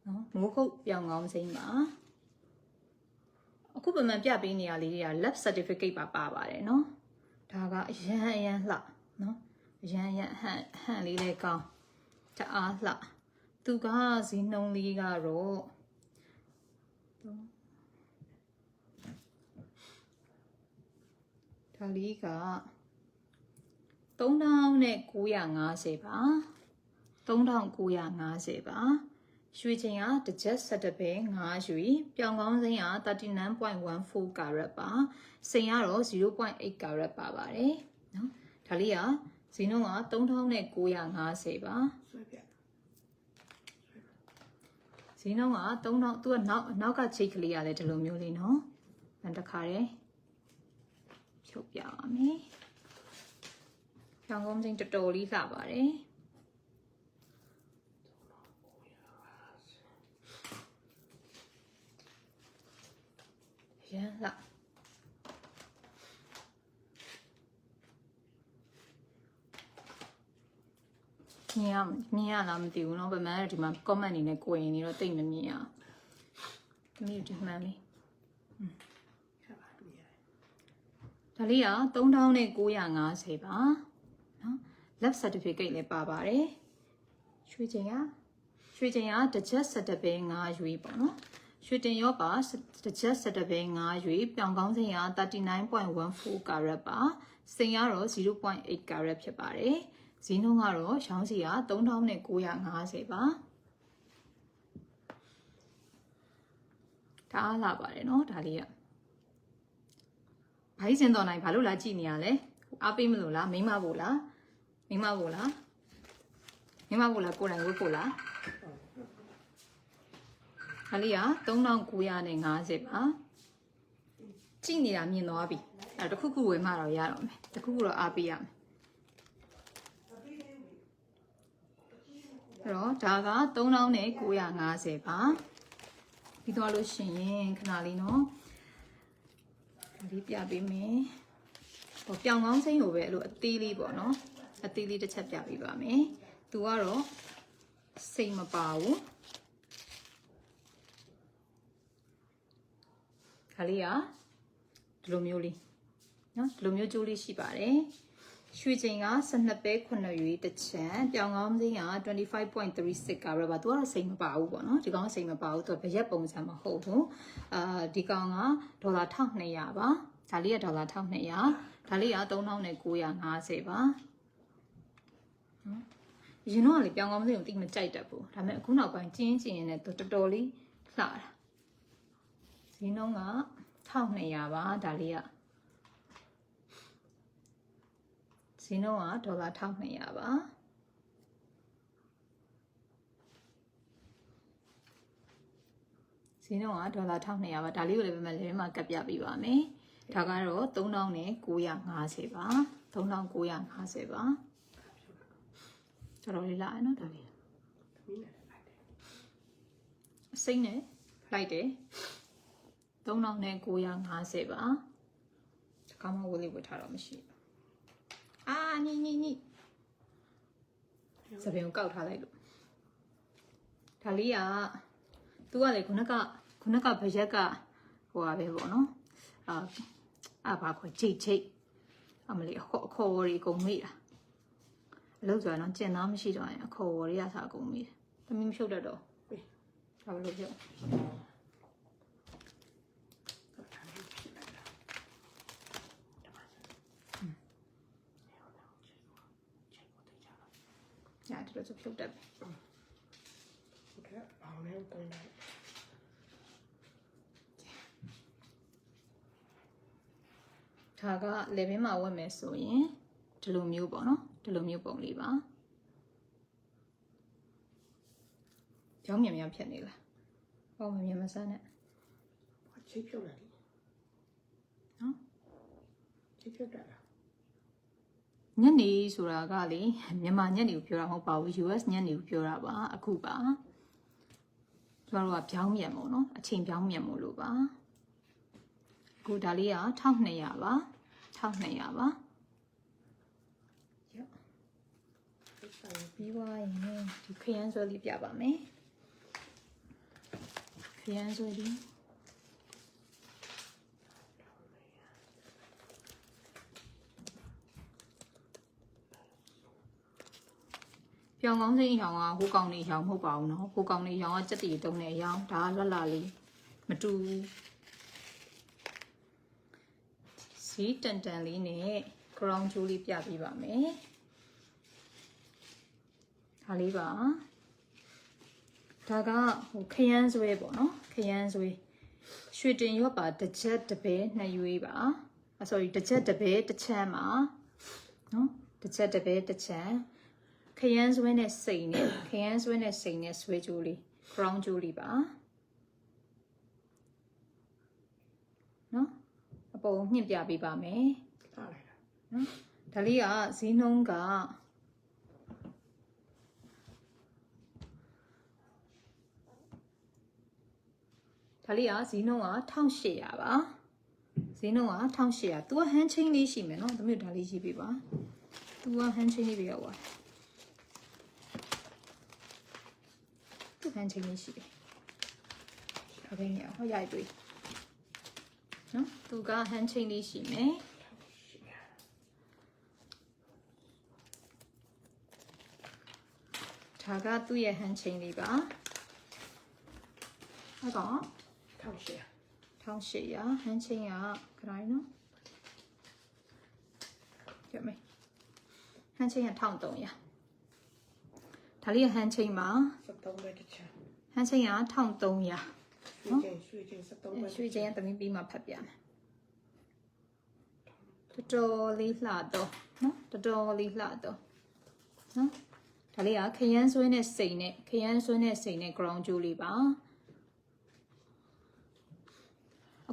နော်မိုးခုတ်ပြောင်းကောင်းစိပါအခုပမပြပေးနေရလေးတွေက lab certificate ပါပါတယ်နော်ဒါကအရန်လှနော်အရန်ဟန်လေးလည်းကောင်းတအားလှသူကဈေးနှုန်းလေးကတော့ဒါလေးက3950ပါ3950ပါရွှေချိန်ကတစ်ချက်17ပဲ5ရွှေပြောင်းကောင်းစိမ်းက 39.14 carat ပါစိန်ကတော့ 0.8 carat ပါပါတယ်နော်ဒါလေးကဈေးနှုန်းက3950ပါဆွဲပြဈေးနှုန်းက3000သူကနောက်ကချိတ်ကလေးကလည်းဒီလိုမျိုးလေးနော်တခါတည်းဖြုတ်ပြပါမယ်ပြောင်းကောင်းစိမ်းတော်တော်လေးလှပါတယ်ရန်လာမြင်ရလားမသိဘူးเนาะဗမားဒီမှာ comment အနေနဲ့ကိုယ်ရင်နေတော့တိတ်မမြင်ရသမီးဒီမှန်လေးဒါလေးက3950ပါเนาะ lab certificate လည်းပါပါတယ်ရွှေချိန်ကတစ်ချက်17ပဲ5ရွေးပေါ့เนาะရွှေတင်ရောပါတစ်ချက်17ပဲ5ရွေးပြောင်းကောင်းစိမ်းက 39.14 carat ပါစိန်ကတော့ 0.8 carat ဖြစ်ပါတယ်ဈေးနှုန်းကတော့ရောင်းစီက3950ပါဒါအားလာပါတယ်เนาะဒါလေးကဘိုင်းစင်တော်နိုင်ဘာလို့လာကြည့်နေရလဲအားပေးမလို့လားမိမဖို့လားကိုယ်တိုင်ဝတ်ဖို့လားဒါလေးက3950ပါကြည့်နေတာမြင်သွားပြီအဲ့တခုခုဝယ်မှတော့ရတော့မယ်တခုခုတော့အားပေးရမယ်အဲ့တော့ဒါက3950ပါပြီးတော့လို့ရှိရင်ခဏလေးနော်ဒီပြပေးမယ်ဟိုပြောင်းကောင်းစိမ်းကိုပဲအဲ့လိုအသေးလေးပေါ့နော်အသေးလေးတစ်ချက်ပြပေးပါမယ်သူကတော့စိတ်မပါဘူးခါလေးကဒီလိုမျိုးလေးနော်ဒီလိုမျိုးကြိုးလေးရှိပါတယ်ရွှေချိန်က12ပဲ9ရွေးတစ်ချမ်းပြောင်းကောင်းစိမ်းက 25.36 carat ပါသူကတော့စိတ်မပါဘူးပေါ့နော်ဒီကောင်စိတ်မပါဘူးသူကဗရက်ပုံစံမဟုတ်ဘူးဒီကောင်ကဒေါ်လာ1200ပါ ဒါလေးကဒေါ်လာ1200ဒါလေးက3950ပါနော်ရင်တော့လေပြောင်းကောင်းစိတ်ကိုတိတ်မကြိုက်တတ်ဘူးဒါပေမဲ့အခုနောက်ပိုင်းကျင်းနဲ့တော်တော်လေးလှတာဈေးနှုန်းက1200ပါဒါလေးကဈေးနှုန်းကဒေါ်လာ1200ပါဈေးနှုန်းကဒေါ်လာ1200ပါဒါလေးကိုလည်းပဲလေထဲမှာကပ်ပြပေးပါမယ်ဒါကတော့3950ပါ3950ပါတော်တော်လေးလာရနော်ဒါလေးအစိမ့်နဲ့လိုက်တယ်3950ပါကောင်းမဝလေးဝတ်ထားတော့မရှိအာညစပင်ကိုကောက်ထားလိုက်လို့ဒါလေးကသူကလေခုနကဘရက်ကဟိုပါပဲပေါ့နော်ဘာခေါ်ချိတ်အမလေးအခေါ်ဝရီကုန်မိတာအလုပ်ဆိုတော့ကျင်သားမရှိတော့ရင်အခေါ်ဝရီရစားကုန်မိတယ်သမီးမဖြုတ်တတ်တော့ဘာလို့ဖြုတ်ညာဒီလိုဖြုတ်တတ်ပြီဘောင်းနဲ့ကိုင်းလိုက်ဒါကလေဘင်းမှာဝတ်မယ်ဆိုရင်ဒီလိုမျိုးပေါ့နော်ဒီလိုမျိုးပုံလေးပါကြောင်းမြန်ဖြစ်နေလားဟောမြန်မစမ်းနဲ့ချိတ်ဖြုတ်လိုက်နော်ချိတ်ဖြုတ်တာလားညနေဆိုတာကလေမြန်မာညနေကိုပြောတာမဟုတ်ပါဘူး US ညနေကိုပြောတာပါအခုပါကျမတို့ကပြောင်းမြန်မို့နော်အချိန်ပြောင်းမြန်မို့လို့ပါအခုဒါလေးက1200ပါ1200ပါရောပြီးသွားရင်ဒီခရမ်းဆွဲလေးပြပါမယ်ခရမ်းဆွဲလေးပြောင်းကောင်းစိမ့်ရောင်ကဟိုကောင်လေးရောင်မဟုတ်ပါဘူးနော်ဟိုကောင်လေးရောင်ကစက်တီတုံးနဲ့ရောင်ဒါကလှလေးမတူစီတန်လေးနဲ့ crown jewel လေးပြပေးပါမယ်ဒါလေးပါဒါကဟိုခရမ်းဆွဲပေါ့နော်ခရမ်းဆွဲရွှေတင်ရော့ပါတစ်ချက်တစ်ပဲနှစ်ရွေးပါ sorry တစ်ချက်တစ်ပဲတစ်ချမ်းပါနော်တစ်ချက်တစ်ပဲတစ်ချမ်းခရမ်းဆွဲနဲ့စိန်နဲ့ခရမ်းဆွဲနဲ့စိန်နဲ့ဆွဲကြိုးလေး crown jewel လေးပါနော်အပေါ်ညှင့်ပြပေးပါမယ်ထားလိုက်တာနော်ဒါလေးကဈေးနှုန်းကဒါလေးကဈေးနှုန်းက1800ပါဈေးနှုန်းက1800သူကဟန်းချင်းလေးရှိမယ်နော်သမီးတို့ဒါလေးရေးပေးပါသူကဟန်းချင်းလေးပဲရောက်သွားသူဟန်းချင်းလေးရှိတယ်ဒါပဲညဟောရိုက်တွေ့နော်သူကဟန်းချင်းလေးရှိမယ်ဒါကသူ့ရဲ့ဟန်းချင်းလေးပါအဲ့တော့1800ဟန်းချင်းကခရိုင်းနော်ကြည့်မယ်ဟန်းချင်းက1300ဒါလေးဟန်းချင်းပါ73ပဲတစ်ချမ်းဟန်းချင်းက1300နော်ရွှေချင်း73ပဲရွှေချင်းကသမီးပြီးမှဖတ်ပြမယ်တော်တော်လေးလှတော့နော်တော်တော်လေးလှတော့နော်ဒါလေးကခရမ်းဆွဲနဲ့စိန်နဲ့ခရမ်းဆွဲနဲ့စိန်နဲ့ crown jewel လေးပါ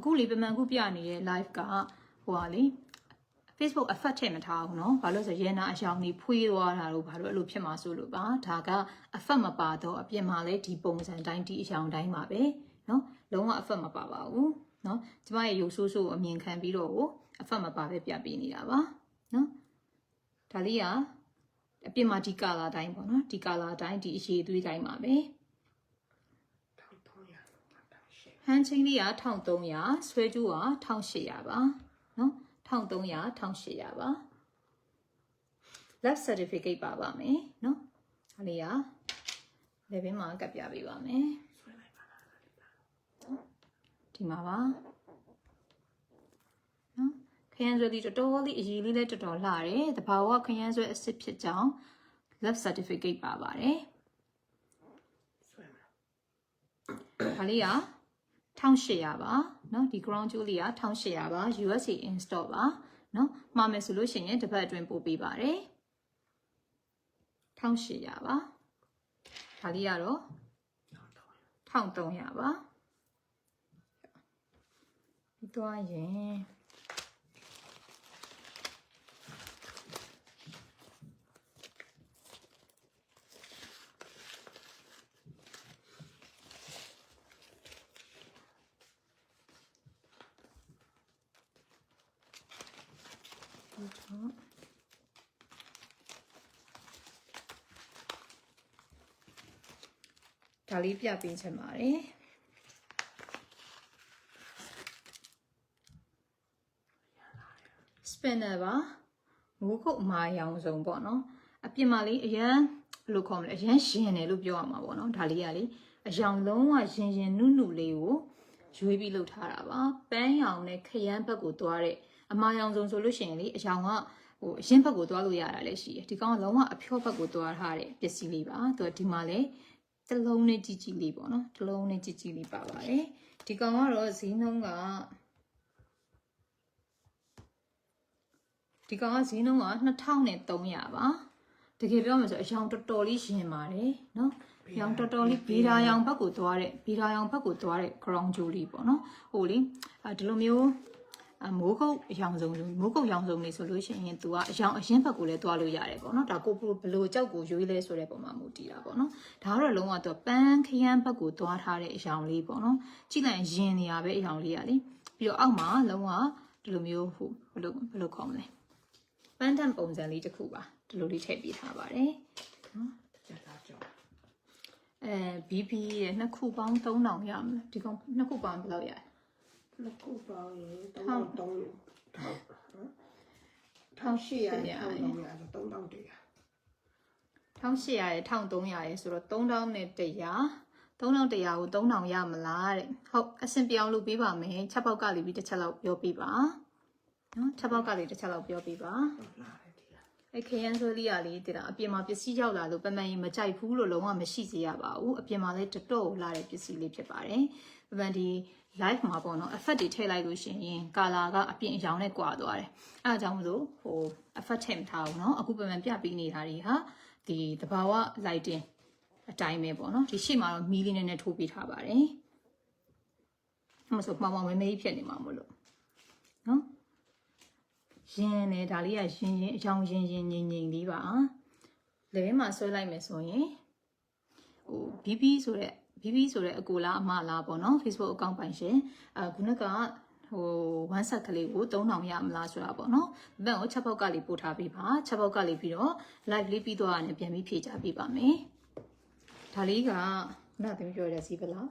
အခုလေပမှန်ခုပြနေတဲ့ live ကဟိုပါလေ Facebook effect ထည့်မထားဘူးเนาะဘာလို့ဆိုရဲနာအယောင်ကြီးဖွေးသွားတာလို့ဘာလို့အဲ့လိုဖြစ်မှာဆိုလို့ပါဒါက effect မပါတော့အပြင်မှာလဲဒီပုံစံတိုင်းဒီအယောင်တိုင်းပါပဲเนาะလုံးဝ effect မပါပါဘူးเนาะကျမရဲ့ရုပ်ဆိုးဆိုးကိုအမြင်ခံပြီးတော့effect မပါပဲပြပေးနေတာပါเนาะဒါလေးကအပြင်မှာဒီ color တိုင်းပေါ့เนาะဒီ color တိုင်းဒီအရေးသွေးတိုင်းပါပဲဟန်းချင်းလေးက1300ဆွဲကြိုးက1800ပါเนาะ1300 1800ပါ lab certificate ပါပါမယ်เนาะဒါလေးကလေဘင်းမှာကပ်ပြပေးပါမယ်ဒီမှာပါเนาะ ယန်းဆွဲလေးတော်တော်လေးအရေးလေးလည်းတော်တော်လှတယ်တဘာဝခရမ်းဆွဲအစ်စ်ဖြစ်ကြောင်း love certificate ပါပါတယ် ဆွဲမှာ ဒါလေးက1800ပါเนาะဒီ crown jewel လေးက1800ပါ USA in store ပါเนาะမှာမယ်ဆိုလို့ရှိရင်တစ်ပတ်အတွင်းပို့ပေးပါတယ်1800ပါဒါလေးကတော့1300ပါပြီးသွားရင်ဒါလေးပြပေးချင်ပါတယ်စပင်နာပါမိုးကုတ်အမာရောင်စုံပေါ့နော်အပြင်မှာလေးအရန်ဘယ်လိုခေါ်မလဲအရန်ရှင်တယ်လို့ပြောရမှာပေါ့နော်ဒါလေးကလေအရောင်လုံးဝရင်ရင်နုနုလေးကိုရွေးပြီးလုပ်ထားတာပါပန်းရောင်နဲ့ခရမ်းဘက်ကိုသွားတဲ့အမာရောင်စုံဆိုလို့ရှိရင်လေအရောင်ကဟိုအရင်ဘက်ကိုသွားလို့ရတာလည်းရှိတယ်ဒီကောင်ကလုံးဝအဖြောဘက်ကိုသွားထားတဲ့ပစ္စည်းလေးပါသူကဒီမှာလေတစ်လုံးနဲ့ကြီးကြီးလေးပေါ့နော်တစ်လုံးနဲ့ကြီးကြီးလေးပါပါတယ်ဒီကောင်ကတော့ဈေးနှုန်းကဒီကောင်ကဈေးနှုန်းက2300ပါတကယ်ပြောမှဆိုအရောင်တော်တော်လေးရှင်ပါတယ်နော်ရောင်တော်တော်လေးဗီရာရောင်ဘက်ကိုသွားတဲ့ဗီရာရောင်ဘက်ကိုသွားတဲ့ crown jewelry ပေါ့နော်ဟိုလေဒီလိုမျိုးမိုးကုတ်ရောင်စုံမိုးကုတ်ရောင်စုံလေးဆိုလို့ရှိရင်သူကအရောင်အရင်ဘက်ကိုလည်းသွားလို့ရတယ်ပေါ့နော်ဒါကိုဘလို့ကြောက်ကိုရွေးလဲဆိုတဲ့ပုံမှာမူတည်တာပေါ့နော်ဒါကတော့လုံးဝသူပန်းခရမ်းဘက်ကိုသွားထားတဲ့အရောင်လေးပေါ့နော်ကြည့်လိုက်ရင်နေရပဲအရောင်လေးရလေပြီးတော့အောက်မှာလုံးဝဒီလိုမျိုးဟိုဘလို့ခေါ်မလဲပန်းတန်ပုံစံလေးတစ်ခုပါဒီလိုလေးထည့်ပေးထားပါတယ်နော် ချက်သားကြော BB ရဲ့နှစ်ခုပေါင်း3000ရမယ်ဒီကောင်နှစ်ခုပေါင်းဘယ်လောက်ရလဲ နှစ်ခုပေါင်းရင်3300 1800ရ1300 1800ရ1300ရဆိုတော့3100 3100ကို3000ရမလားတဲ့ဟုတ်အဆင်ပြောင်းလုပ်ပေးပါမယ်ချက်ပေါက်ကလေးပြီးတစ်ချက်လောက်ပြောပြပါနော်ချက်ပေါက်ကလေးတစ်ချက်လောက်ပြောပြပါအဲ့ခရမ်းဆွဲလေးရလေးတည်တာအပြင်မှာပစ္စည်းရောက်လာလို့ပမှန်ရင်မကြိုက်ဘူးလို့လုံးဝမရှိစေရပါဘူးအပြင်မှာလည်းတော်တော်လာတဲ့ပစ္စည်းလေးဖြစ်ပါတယ်ပမှန်ဒီ live မှာပေါ့နော် effect တွေထည့်လိုက်လို့ရှိရင် color ကအပြင်အရောင်နဲ့ကွာသွားတယ်အဲအကြောင်းမလို့ဟို effect ထည့်မထားဘူးเนาะအခုပမှန်ပြပေးနေတာတွေဟာဒီတဘာဝ lighting အတိုင်းပဲပေါ့နော်ဒီရှေ့မှာတော့မီးလေးနဲ့ထိုးပေးထားပါတယ်အဲ့မှာဆိုမှောင်မှောင်မဲမဲကြီးဖြစ်နေမှာမို့လို့နော်ရင်နဲ့ဒါလေးကရင်အကြောင်းရင်ငိမ့်ငိမ့်လေးပါလေထဲမှာဆွဲလိုက်မယ်ဆိုရင်ဟို BB ဆိုတဲ့အကိုလားအမလားပေါ့နော် Facebook account ပိုင်ရှင်ခုနကဟို one set ကလေးကို3000ရမလားဆိုတာပေါ့နော်ဘက်ကိုချက်ပေါက်ကလေးပို့ထားပေးပါချက်ပေါက်ကလေးပြီးတော့ live လေးပြီးတော့လည်းပြန်ပြီးဖြည့်ချပေးပါမယ်ဒါလေးကခုနကပြောရတဲ့စီးပလား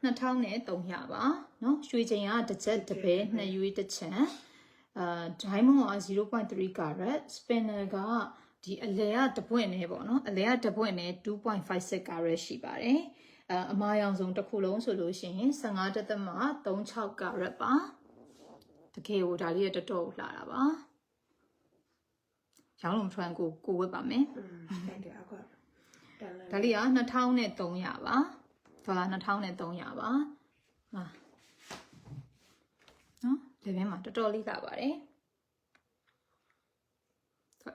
2300ပါเนาะရွှေချိန်ကတစ်ချက်တစ်ပဲနှစ်ရွေးတစ်ချမ်းdiamond က 0.3 carat spinner ကဒီအလဲကတပွင့်နဲ့ပေါ့နော်အလဲကတပွင့်နဲ့ 2.56 carat ရှိပါတယ်အမာရောင်စုံတစ်ခုလုံးဆိုလို့ရှိရင်15.36 carat ပါတကယ်ကိုဒါလေးကတော်တော်လှတာပါရောင်းလုံးထွန်းကိုဝတ်ပါမယ်ဒါလေးက2300ပါဒေါ်လာ2300ပါနော်ဒီဘက်မှာတော်တော်လေးလာပါတယ်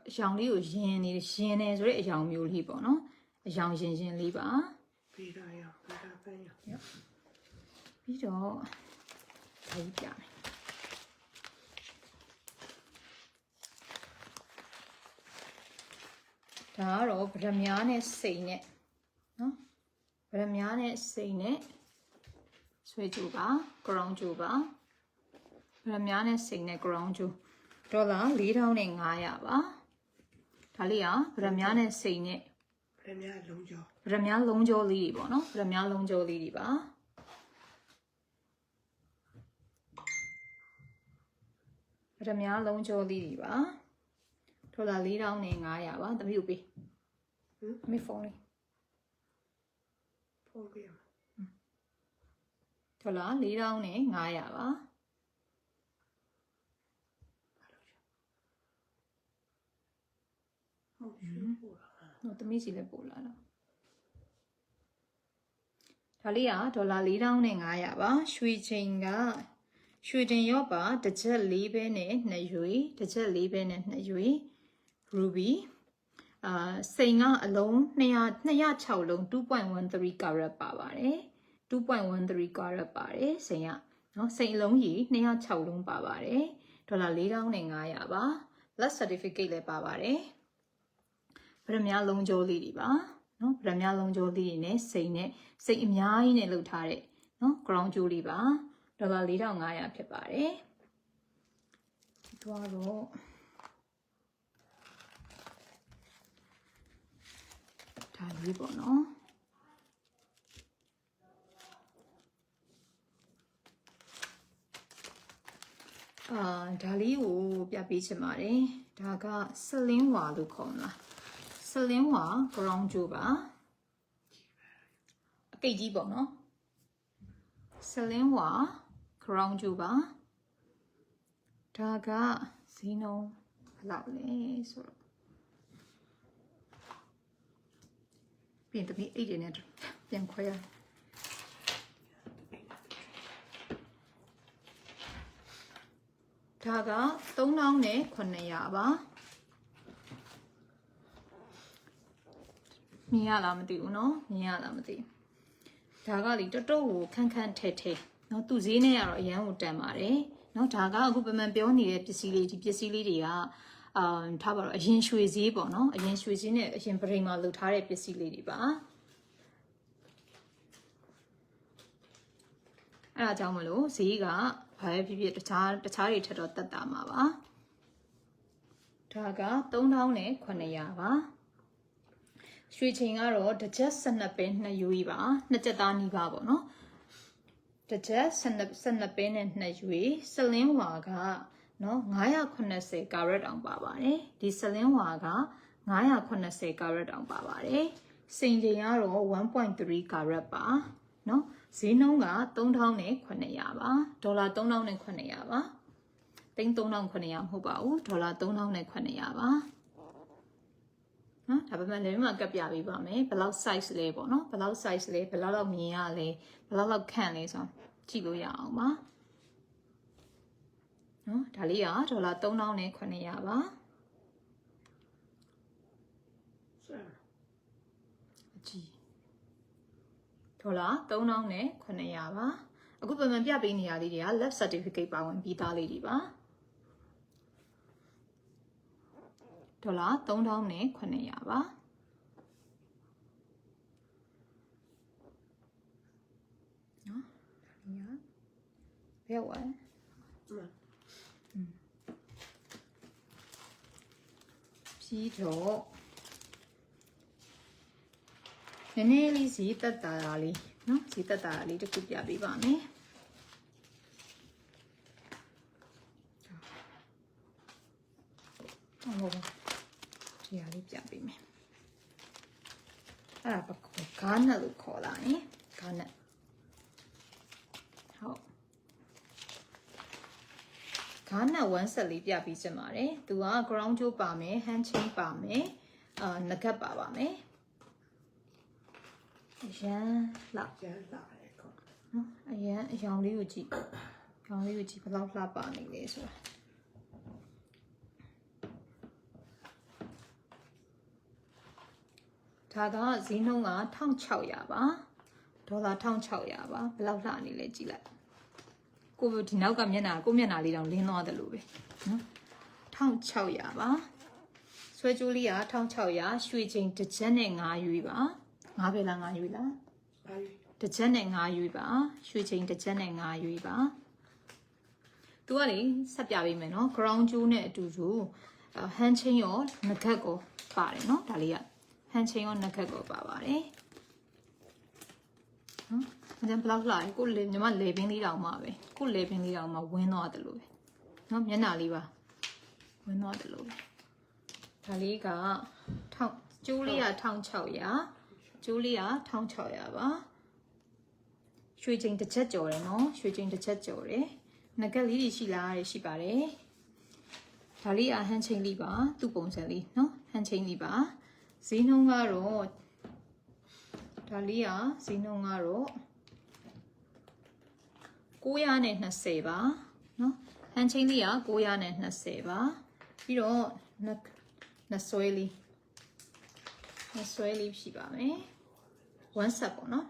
အရောင်လေးကိုရင်နေဆိုတဲ့အရောင်မျိုးလေးပေါ့နော်အရောင်ရင်လေးပါဗီရာရောဗီရာပန်းရောပြီးတော့ဒါကြီးပြမယ်ဒါကတော့ဗရမ ्या နဲ့စိန်နဲ့နော်ဗရမ ्या နဲ့စိန်နဲ့ဆွဲကြိုးပါကရောင်ကြိုးပါဗရမ ्या နဲ့စိန်နဲ့ကရောင်ကြိုးဒေါ်လာ4500ပါဒါလေးကဗရမ ्या နဲ့စိန်နဲ့ဗရမ ्या လုံးကျော်ဗရမ ्या လုံးကျော်လေးတွေပေါ့နော်ဗရမ ्या လုံးကျော်လေးတွေပါဗရမ ्या လုံးကျော်လေးတွေပါဒေါ်လာ4500ပါတမီးကိုပေးမေဖုန်းလေးဖုန်းပေးဒေါ်လာ4500ပါ ဟုတ်ရွှေပို့တာ နော်သမီးစီလည်းပို့လာတော့ဒါလေးကဒေါ်လာ4500ပါရွှေချိန်ကရွှေတင်ရော့ပါတစ်ချက်4ပဲနဲ့2ရွေတစ်ချက်4ပဲနဲ့2ရွေ ruby စိန်ကအလုံး206လုံး 2.13 carat ပါပါတယ် 2.13 carat ပါတယ်စိန်ကနော်စိန်အလုံးကြီး206လုံးပါပါတယ်ဒေါ်လာ4500ပါ plus certificate လည်းပါပါတယ်ဗရမ ्या လုံးကြိုးလေးတွေပါနော်ဗရမ ्या လုံးကြိုးလေးတွေနဲ့စိန်အများကြီးနဲ့လုပ်ထားတဲ့နော် crown ကြိုးလေးပါဒေါ်လာ4500ဖြစ်ပါတယ်ဒီတော့ဒါလေးပေါ့နော်ဒါလေးကိုပြပေးချင်ပါတယ်ဒါကဆလင်းဝါလို့ခေါ်မလားဆလင်းဝါ ground ကြိုးပါအကိတ်ကြီးပေါ့နော်ဆလင်းဝါ ground ကြိုးပါဒါကဈေးနှုန်းဘယ်လောက်လဲဆိုတော့ပြင်တပည့်အိတ်တွေနဲ့ပြန်ခွဲရဒါက3900ပါမြင်ရလားမသိဘူးเนาะမြင်ရလားမသိဒါကလေတော်တော်ကိုခန့်ခန့်ထဲထဲเนาะသူဈေးနဲ့ကတော့အရန်ကိုတန်ပါတယ်เนาะဒါကအခုပမှန်ပြောနေတဲ့ပစ္စည်းလေးဒီပစ္စည်းလေးတွေကထားပါတော့အရင်ရွှေဈေးပေါ့เนาะအရင်ရွှေဈေးနဲ့အရင်ပရိမာလုပ်ထားတဲ့ပစ္စည်းလေးတွေပါအဲ့ဒါကြောင့်မလို့ဈေးကဘာပဲဖြစ်ဖြစ်တခြားတွေထက်တော့တက်တာမှာပါဒါက3900ပါရွှေချိန်ကတော့တစ်ချက်12ပဲ2ယူပါနှစ်ချက်သားနီးပါပေါ့နော်တစ်ချက်12ပဲနဲ့2ယူစလင်းဝါကနော်980 carat တောင်ပါပါတယ်ဒီစလင်းဝါက980 carat တောင်ပါပါတယ်စိန်ချိန်ကတော့ 1.3 carat ပါနော်ဈေးနှုန်းက3900ပါဒေါ်လာ3900ပါသိန်း3900မဟုတ်ပါဘူးဒေါ်လာ3900ပါနော်ဒါပေမဲ့လည်းဒီမှာကပ်ပြပေးပါမယ်ဘယ်လောက် size လဲပေါ့နော်ဘယ်လောက် size လဲဘယ်လောက်မြင်ရလဲဘယ်လောက်ခန့်လဲဆိုတော့ကြည့်လို့ရအောင်ပါနော်ဒါလေးကဒေါ်လာ3900ပါအကြည့်ဒေါ်လာ3900ပါအခုပုံမှန်ပြပေးနေရလေးတွေက lab certificate ပါဝင်ပြီးသားလေးတွေပါဒေါ်လာ3900ပါနော်ဒါလေးကဘယ်ဝဲပြီးတော့နည်းနည်းလေးစီတက်တာလေးနော်စီတက်တာလေးတစ်ခုပြပေးပါမယ်ဟုတ်ဒီဟာလေးပြပေးမယ်အဲ့ဒါကဂါနက်လို့ခေါ်လာရင်ဂါနက်ဟုတ်ဂါနက်1 set လေးပြပေးချင်ပါတယ်သူက ground jewel ပါမယ် hand chain ပါမယ်နဂတ်ပါပါမယ်ရန်လာတယ်ကောနော်အယောင်လေးကိုကြည့်အယောင်လေးကိုကြည့်ဘယ်လောက်လှပနေလဲဆိုတာဒါကဈေးနှုန်းက1600ပါဒေါ်လာ1600ပါဘယ်လောက်လှနေလဲကြည့်လိုက်ကိုဒီနောက်ကမျက်နှာကိုမျက်နှာလေးတောင်လင်းသွားတယ်လို့ပဲနော်1600ပါဆွဲကြိုးလေးက1600ရွှေချိန်တစ်ချက်နဲ့5ရွေးပါ5ပဲလား5ရွေးလားတစ်ချက်နဲ့5ရွေးပါရွှေချိန်တစ်ချက်နဲ့5ရွေးပါသူကလေဆက်ပြပေးမယ်နော် ground jewel နဲ့အတူတူ hand chain ရောနဂတ်ကိုပါတယ်နော်ဒါလေးက hand chain ရောနဂတ်ကိုပါပါတယ်နော်အကျဉ်းဘလောက်လာကိုလေညီမလေပင်းလေးတောင်မှပဲကိုလေပင်းလေးတောင်မှဝင်းသွားတယ်လို့ပဲနော်မျက်နှာလေးပါဝင်းသွားတယ်လို့ပဲဒါလေးကကျိုးလေးက1600ကျိုးလေးက1600ပါရွှေချိန်တစ်ချက်ကျော်တယ်နော်ရွှေချိန်တစ်ချက်ကျော်တယ်နဂတ်လေးတွေရှိလားရှိပါတယ် ဒါလေးဟန်ချင်းလေးပါသူ့ပုံစံလေးနော်ဟန်ချင်းလေးပါဈေးနှုန်းကတော့ဒါလေးဈေးနှုန်းကတော့920ပါနော်ဟန်ချင်းလေး920ပါပြီးတော့နှစ်ဆွဲလေးရှိပါမယ်1 set ပေါ့နော်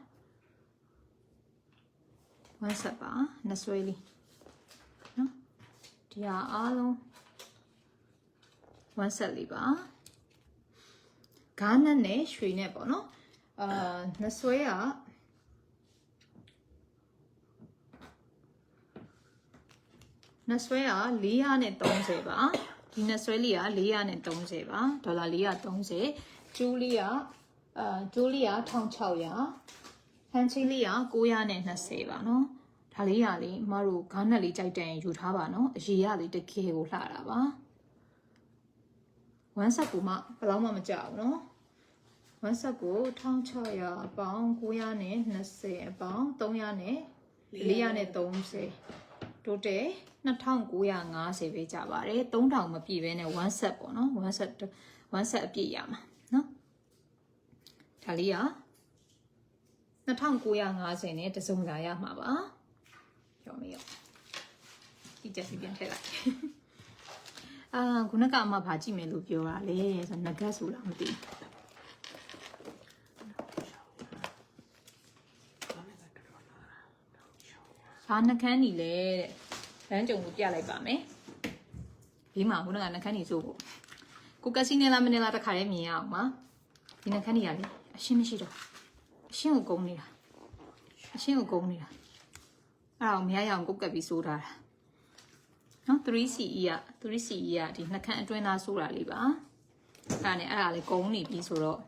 1 set ပါနှစ်ဆွဲလေးနော်ဒီဟာအားလုံး1 set လေးပါဂါးနက်နဲ့ရွှေနဲ့ပေါ့နော်နှစ်ဆွဲကနှစ်ဆွဲက430ပါဒီနှစ်ဆွဲလေးက430ပါဒေါ်လာ430ကျိုးလေးက1600ဟန်ချင်းလေးက920ပါနော်ဒါလေးကလေအမတို့ဂါးနက်လေးကြိုက်တယ်ယူထားပါနော်အရေးရလေးတကယ်ကိုလှတာပါ1 set ကိုမှဘယ်တော့မှမကြောက်ဘူးနော်1 set ကို1600အပေါင်း920အပေါင်း430 total 2950ပဲကြပါတယ်3000မပြည့်ဘဲနဲ့1 set ပေါ့နော်1 set အပြည့်ရမှာနော်ဒါလေးက2950နဲ့တစုံစာရမှာပါပြောမေးရောဒီချက်စီပြန်ထည့်လိုက်ခုနကအမဘာကြည့်မယ်လို့ပြောတာလေဆိုနဂတ်ဆိုတာမသိဘာနှခမ်းနီလဲတဲ့လမ်းကြုံကိုပြလိုက်ပါမယ်ဘေးမှာခုနကနှခမ်းနီစိုးဖို့ကိုကက်စီနေလားမနေလားတခါလေးမြင်ရအောင်ပါဒီနှခမ်းနီကလေအရှင်းမရှိတော့အရှင်းကိုကုန်းနေတာအဲ့ဒါကိုမရရအောင်ကုတ်ကပ်ပြီးစိုးထားတာနော် 3CE ကဒီနှခမ်းအတွင်းသားစိုးတာလေးပါအဲ့ဒါလေးကုန်းနေပြီဆိုတော့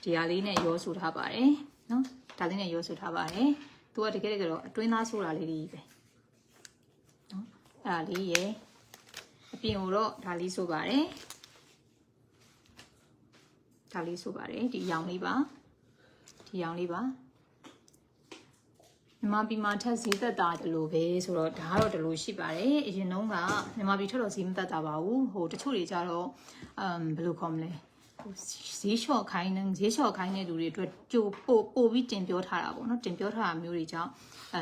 ဒီဟာလေးနဲ့ရောစိုးထားပါတယ်နော်ဒါလေးနဲ့ရောစိုးထားပါတယ်သူကတကယ်တော့အတွင်းသားစိုးတာလေးတွေပဲနော်အဲ့ဒါလေးရယ်အပြင်ကိုတော့ဒါလေးစိုးပါတယ်ဒီရောင်လေးပါမြန်မာပြည်မှာထက်ဈေးသက်သာတယ်လို့ပဲဆိုတော့ဒါကတော့ဒီလိုရှိပါတယ်အရင်တုန်းကမြန်မာပြည်ထက်တော့ဈေးမသက်သာပါဘူးဟိုတချို့တွေကြတော့ဘယ်လိုခေါ်မလဲဈေးလျှော့ခိုင်းတဲ့လူတွေအတွက်ကြိုပို့ပြီးတင်ပြောထားတာပေါ့နော်တင်ပြောထားတာမျိုးတွေကြောင့်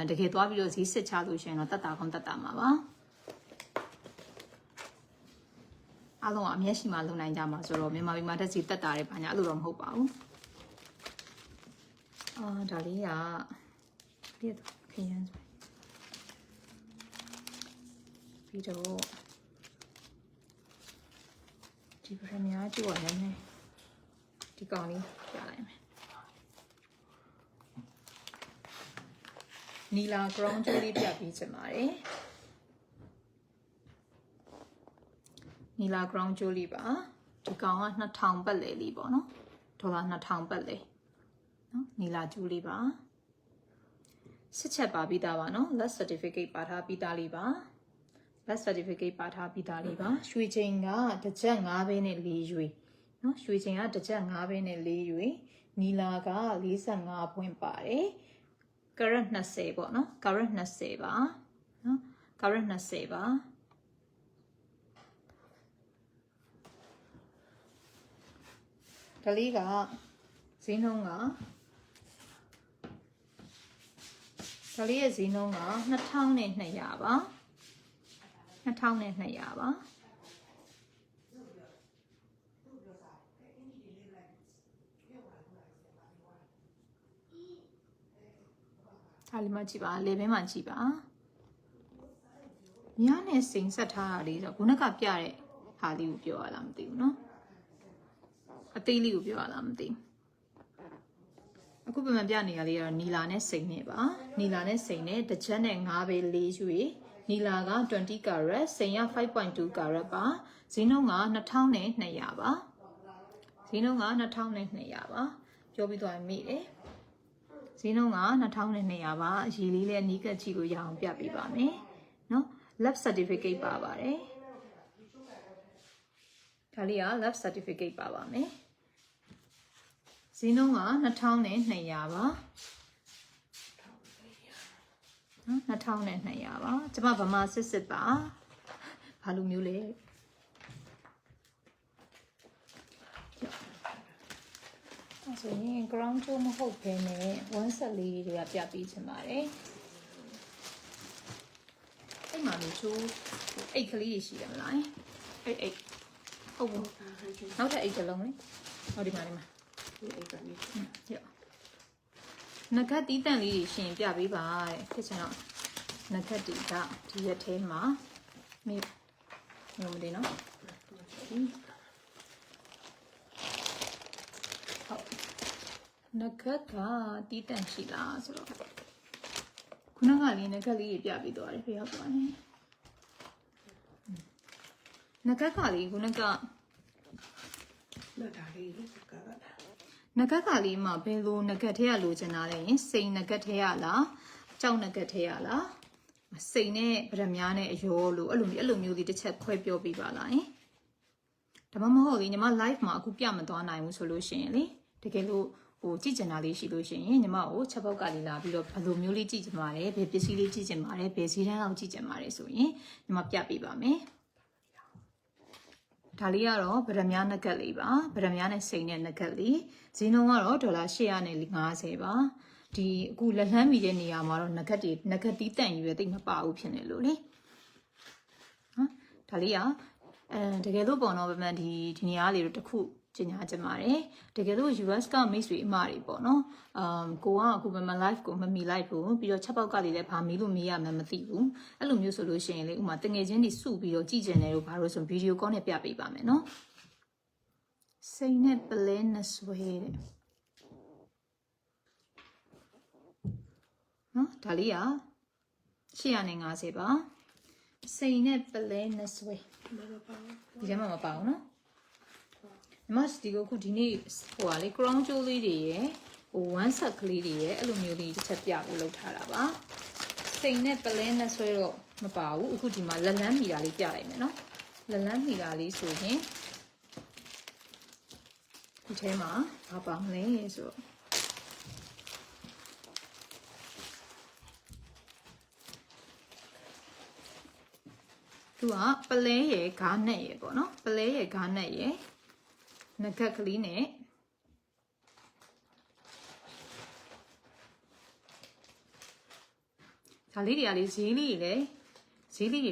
တကယ်သွားပြီးတော့ဈေးစစ်ချလို့ရှိရင်တော့သက်သာမှာပါအားလုံးကအမျက်ရှိမှလုံနိုင်ကြမှာဆိုတော့မြန်မာပြည်မှာတက်စီတက်တာတယ်ဘာညာအဲ့လိုတော့မဟုတ်ပါဘူးဒါလေးကဒီခရမ်းပြီးတော့ဒီပရမီယာကျိုးရနေဒီကောင်လေးပြလိုက်မယ်နီလာ ground ကျိုးလေးပြပြီးချင်ပါတယ်နီလာ ground ကျိုးလေးပါဒီကောင်က2000ပတ်လေလေးပေါ့နော်ဒေါ်လာ2000ပတ်လေနော်နီလာကျိုးလေးပါစစ်ချက်ပါပြီးသားပါနော် let certificate ပါထားပြီးသားလေးပါရွှေချိန်ကတစ်ချက်5ဘဲနဲ့4ရွေနော်ရွှေချိန်ကတစ်ချက်5ဘဲနဲ့4ရွေနီလာက45ပွင့်ပါတယ် carat 20ပေါ့နော် carat 20ပါနော် carat 20ပါဒါလေးကဈေးနှုန်းကဒါလေးရဲ့ဈေးနှုန်းက2200ပါ2200ပါဒါလေးမှကြည့်ပါလေဘင်းမှကြည့်ပါမြားနဲ့စိန်ဆက်ထားတာလေးဆိုခုနကပြတဲ့ဟာလေးကိုပြောရလားမသိဘူးเนาะအသေးလေးကိုပြောရလားမသိဘူးအခုပြန်ပြနေရလေးကတော့နီလာနဲ့စိန်နဲ့ပါနီလာနဲ့စိန်နဲ့တစ်ချက်နဲ့5ပဲ4ရွေနီလာက20 carat စိန်က 5.2 carat ပါဈေးနှုန်းက2200ပါဈေးနှုန်းက2200ပါပြောပြီးသွားမိတယ်ဈေးနှုန်းက2200ပါအရေးလေးလည်းအနီးကပ်ကြည့်လို့ရအောင်ပြပေးပါမယ်เนาะ lab certificate ပါပါတယ်ဒါလေးက lab certificate ပါပါမယ်ဈေးနှုန်းက2200ပါ2200ပါကျမဗမာစစ်ပါဘာလိုမျိုးလဲ ဆိုရင် ground ချိုးမဟုတ်ဘဲနဲ့1ဆက်လေးတွေကပြပေးချင်ပါတယ်အဲ့မှာမျိုးချိုးအိတ်ကလေးရှိရမလားအဲ့အိတ်ဟုတ်ဘူးနောက်ထပ်အိတ်တစ်လုံးလေဟောဒီမှာဒီအိတ်ကနေရောနဂတ်တီးတန့်လေးတွေရှင်ပြပေးပါတဲ့ဖြစ်ချင်တော့နဂတ်တီကဒီရက်ထဲမှာမျိုးမတင်နော်နဂတ်ကတီးတန့်ရှိလားဆိုတော့ခုနကလေးနဂတ်လေးပြပြီးသွားတယ်ဖေရောက်သွားတယ်နဂတ်ကလေးခုနကလက်ဒါလေးကနဂတ်ကလေးမှာဘယ်လိုနဂတ်ထဲရလိုချင်တာလဲရင်စိန်နဂတ်ထဲရလားကြောက်နဂတ်ထဲရလားစိန်နဲ့ဗရမ ्या နဲ့အယောလို့အဲ့လိုမျိုးလေးတစ်ချက်ခွဲပြောပြပါလားဒါမှမဟုတ်လေညီမ live မှာအခုပြမသွားနိုင်ဘူးဆိုလို့ရှိရင်လေတကယ်လို့ဟိုကြည့်ကျင်တာလေးရှိလို့ရှိရင်ညီမကိုချက်ပေါက်ကလေးလာပြီးတော့ဘယ်လိုမျိုးလေးကြည့်ကျင်ပါတယ်ဘယ်ပစ္စည်းလေးကြည့်ကျင်ပါတယ်ဘယ်စီးတန်းလောက်ကြည့်ကျင်ပါတယ်ဆိုရင်ညီမပြပေးပါမယ်ဒါလေးကတော့ဗရမ ्या နဂတ်လေးပါဗရမ ्या နဲ့စိန်နဲ့နဂတ်လေးဈေးနှုန်းကတော့$850ပါဒီအခုလက်လှမ်းမီတဲ့နေရာမှာတော့နဂတ်တီးတန့်ယူရတိတ်မပါဘူးဖြစ်နေလို့လေနော်ဒါလေးကတကယ်လို့ပေါ့နော်ဗမာဒီနေရာလေးတို့တစ်ခုကျင်ညာကြပါတယ်တကယ်လို့ US က mix တွေအမတွေပေါ့နော်ကိုကအခုဗမာ live ကိုမမီလိုက်ဘူးပြီးတော့ချက်ပေါက်ကလေးလည်းဘာမီလို့မေးရမှမသိဘူးအဲ့လိုမျိုးဆိုလို့ရှိရင်လေဥမာတငယ်ချင်းတွေစုပြီးတော့ကြည်ကျင်တယ်လို့ဘာလို့ဆိုဗီဒီယိုကောနဲ့ပြပေးပါမယ်နော်စိန်နဲ့ပလဲနဲ့ဆွဲတဲ့နော်ဒါလေးက850ပါစိန်နဲ့ပလဲနဲ့ဆွဲဒီထဲမှာမပါဘူးနော်ညီမဒီကိုခုဒီနေ့ဟိုဟာလေ crown ကျိုးလေးတွေရယ်ဟို one set ကလေးတွေရယ်အဲ့လိုမျိုးလေးတစ်ချက်ပြဖို့လုပ်ထားတာပါစိန်နဲ့ပလဲနဲ့ဆွဲတော့မပါဘူးအခုဒီမှာလက်လန်းမီတာလေးပြလိုက်မယ်နော်လက်လန်းမီတာလေးဆိုရင်ဒီထဲမှာဘာပါမလဲဆိုတော့သူကပလဲရယ်ဂါးနက်ရယ်ပေါ့နော်ပလဲရယ်ဂါးနက်ရယ်နဂတ်ကလေးနဲ့ဒါလေးတွေကလေဈေးလေးတွေ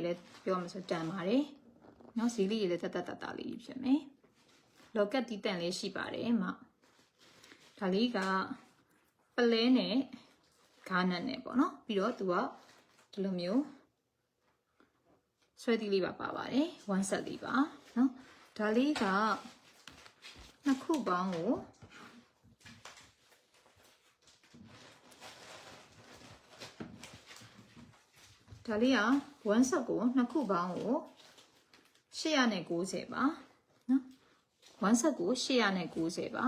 လည်းပြောမှဆိုတန်ပါတယ်เนาะဈေးလေးတွေလည်းတလေးဖြစ်မယ်လောကတ်တီးတန့်လေးရှိပါတယ်မဒါလေးကပလဲနဲ့ဂါးနက်နဲ့ပေါ့နော်ပြီးတော့သူကဒီလိုမျိုးဆွဲသီးလေးပါပါတယ် one set လေးပါเนาะဒါလေးကနှစ်ခုပေါင်းကိုဒါလေးက1ဆက်ကိုနှစ်ခုပေါင်းကို890ပါနော်1ဆက်ကို890ပါ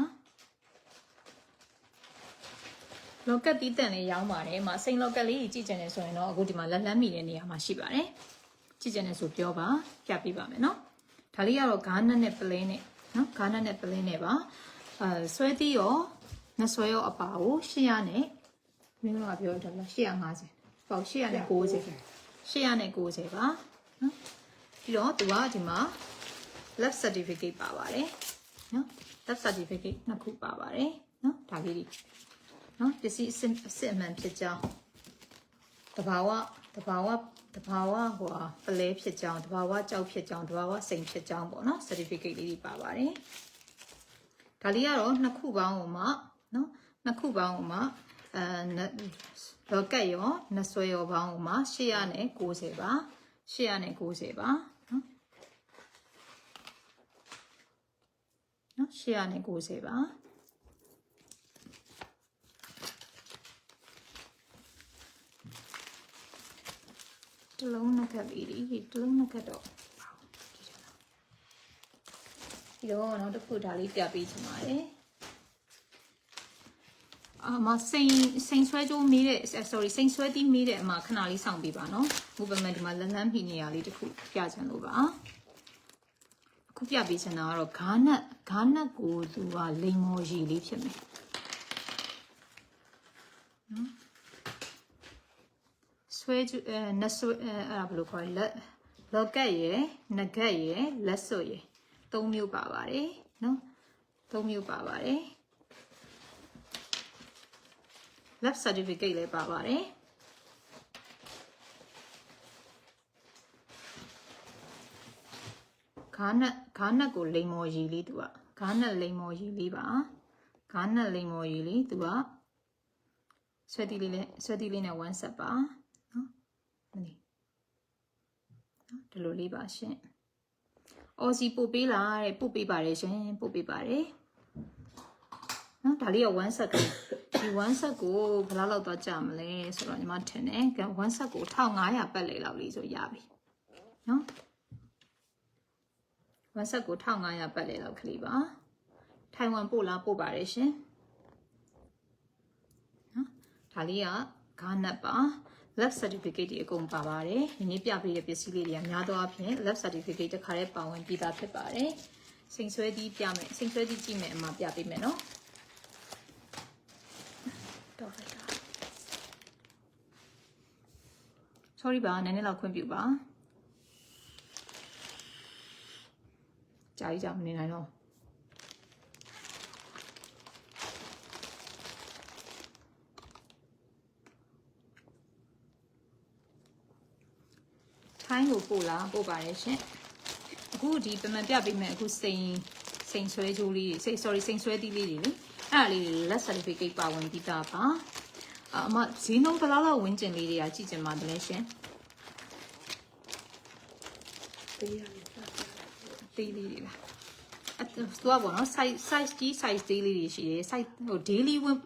လောကတ်တီးတန့်လေးရောင်းပါတယ်မှာစိန်လောကတ်လေးကြီးကြည့်ကြတယ်ဆိုရင်တော့အခုဒီမှာလက်လန်းမီတဲ့နေရာမှာရှိပါတယ်ကြည့်ကြတယ်ဆိုပြောပါပြပေးပါမယ်နော်ဒါလေးကတော့ဂါးနက်နဲ့ပလင်းနဲ့နော်ဂါးနက်နဲ့ပလင်းနဲ့ပါဆွဲသီးရောနဆွဲရောအပါကို800နဲ့မင်းတို့ကပြောတော့850ပေါ့890ပါနော်ပြီးတော့သူကဒီမှာ lab certificate ပါပါတယ်နော် lab certificate နှစ်ခုပါပါတယ်နော်ဒါလေးတွေနော်ပစ္စည်းအစစ်အမှန်ဖြစ်ကြောင်းတဘာဝဟိုပလဲဖြစ်ကြောင်းတဘာဝကြောက်ဖြစ်ကြောင်းတဘာဝစိန်ဖြစ်ကြောင်းပေါ့နော် certificate လေးတွေပါပါတယ်ဒါလေးကတော့နှစ်ခုပေါင်းဟိုမှာနော်နှစ်ခုပေါင်းဟိုမှာလောကတ်ရောနဆွဲရောပေါင်းဟိုမှာ890ပါ890ပါနော်890ပါတလုံးနကတ်လေးတလုံးနကတ်တော့ပြီးတော့နောက်တစ်ခုဒါလေးပြပေးချင်ပါတယ်မစိန်ဆွဲကြိုးမေးတဲ့ sorry စိန်ဆွဲတီးမေးတဲ့အမခဏလေးစောင့်ပေးပါနော်ဥပမာဒီမှာလန်းလန်းဖီနေရလေးတစ်ခုပြချင်လို့ပါအခုပြပေးချင်တာကတော့ဂါးနက်ကိုသူကလိမ်မော်ရီလေးဖြစ်မယ်နော်ဆွဲနဆွဲအဲ့ဒါဘယ်လိုခေါ်လဲလောကတ်ရယ်နဂတ်ရယ်လက်စွပ်ရယ်၃မျိုးပါပါတယ်နော်၃မျိုးပါပါတယ် lab certificate လည်းပါပါတယ်ခါနက်ကိုလိမ်မော်ရည်လေးသူကခါနက်လိမ်မော်ရည်လေးပါခါနက်လိမ်မော်ရည်လေးသူကဆွဲတီးလေးနဲ့1 set ပါနော်မလေးနော်ဒီလိုလေးပါရှင်အော်စီပို့ပေးလာတဲ့ပို့ပေးပါတယ်ရှင်ပို့ပေးပါတယ်နော်ဒါလေးက1 set ကိုဒီ1 set ကိုဘယ်လောက်တော့ကြာမလဲဆိုတော့ညီမထင်တယ်1 set ကို1500ပတ်လေလောက်လေးဆိုရပြီနော်1 set ကို1500ပတ်လေလောက်ကလေးပါထိုင်ဝမ်ပို့လာပို့ပါတယ်ရှင်နော်ဒါလေးကဂါနတ်ပါ lab certificate ဒီအကုန်ပါပါတယ်ဒီနေ့ပြပေးတဲ့ပစ္စည်းလေးတွေကများသောအားဖြင့် lab certificate တစ်ခါတည်းပါဝင်ပြီးသားဖြစ်ပါတယ်စိန်ဆွဲသီးပြမယ်စိန်ဆွဲသီးကြည့်မယ်အမှပြပေးမယ်နော်တော့လိုက်တာ sorry ပါနည်းနည်းလောက်ခွင့်ပြုပါကြာကြီးကြာမနေနိုင်တော့ထိုင်းကိုပို့လာပို့ပါတယ်ရှင်အခုဒီပမှန်ပြပေးမယ်အခုစိန်ဆွဲကြိုးလေးတွေစိန်ဆွဲသီးလေးတွေလေအဲ့ဒါလေးတွေ lab certificate ပါဝင်ပြီးသားပါအမဈေးနှုန်းဘယ်လောက်ဝန်းကျင်လေးတွေကကြည့်ကြမှာတလဲရှင်တေးလေးတွေလားသွားပေါ့နော် size ကြီး size သေးလေးတွေရှိတယ် size ဟို daily work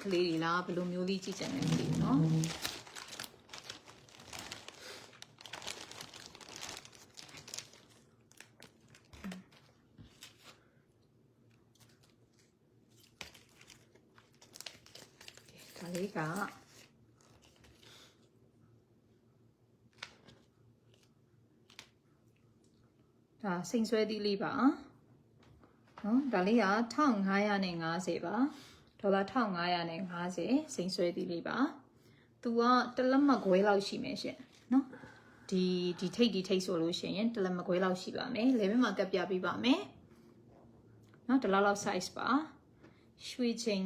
ကလေးတွေလားဘယ်လိုမျိုးလေးကြည့်ကြတယ်မသိဘူးနော်ဒါလေးကဒါစိန်ဆွဲသီးလေးပါနော်ဒါလေးက1550ပါဒေါ်လာ1550စိန်ဆွဲသီးလေးပါသူကတလက်မခွဲလောက်ရှိမယ်ရှင်နော်ဒီထိတ်ဆိုလို့ရှိရင်တလက်မခွဲလောက်ရှိပါမယ်လေဘက်မှာကပ်ပြပေးပါမယ်နော်ဒီလောက် size ပါရွှေချိန်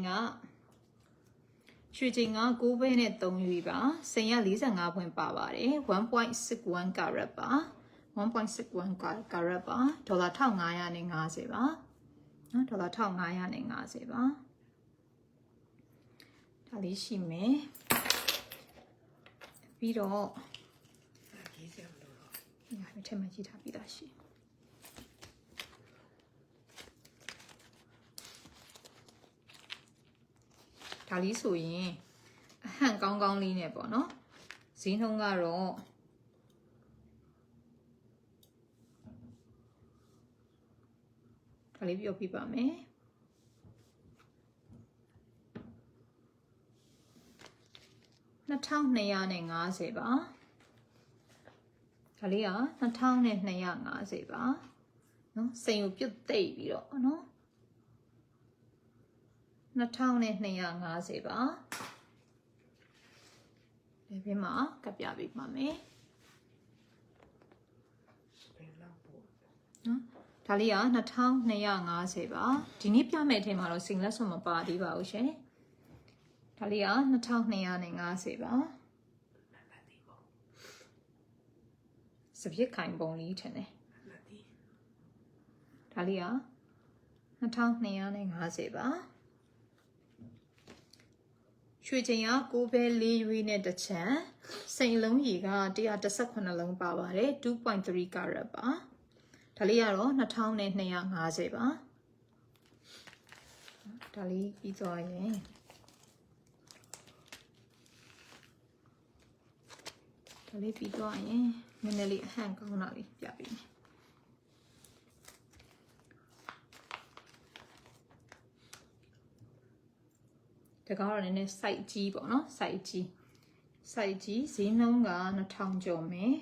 က9ဘဲနဲ့3ရွေးပါစိန်က45ဖွင့်ပါပါတယ် 1.61 carat ပါ1.61 carat ပါဒေါ်လာ1550ပါနော်ဒေါ်လာ1550ပါဒါလေးရှိမယ်ပြီးတော့ဒီထက်မှကြည့်ထားပြီးသားရှိဒါလေးဆိုရင်အဟန့်ကောင်းလေးနဲ့ပေါ့နော်ဈေးနှုန်းကတော့ဒါလေးပြောပြပါမယ်2250ပါဒါလေးက2250ပါနော်စိန်ကိုပြုတ်သိပ်ပြီးတော့နော်2250ပါဒီဘက်မှာကပ်ပြပေးပါမယ်နော်ဒါလေးက2250ပါဒီနေ့ပြမယ့်အချိန်မှာတော့စိန်လက်စွန်မပါသေးပါဘူးရှင်ဒါလေးက2250ပါစပြစ်ခိုင်ပုံလေးထင်တယ်ဒါလေးက2250ပါရွှေချိန်က9ဘဲ4ရွေးနဲ့တစ်ချမ်းစိန်လုံးရေက118လုံးပါပါတယ် 2.3 carat ပါဒါလေးကတော့2250ပါဒါလေးပြီးသွားရင်ဒါလေးပြီးသွားရင်နည်းနည်းလေးအဟန့်ကောင်းတာလေးပြပေးမယ်ဒါကတော့နည်းနည်း site ကြီးပေါ့နော် site ကြီးဈေးနှုန်းက2000ကျော်မယ်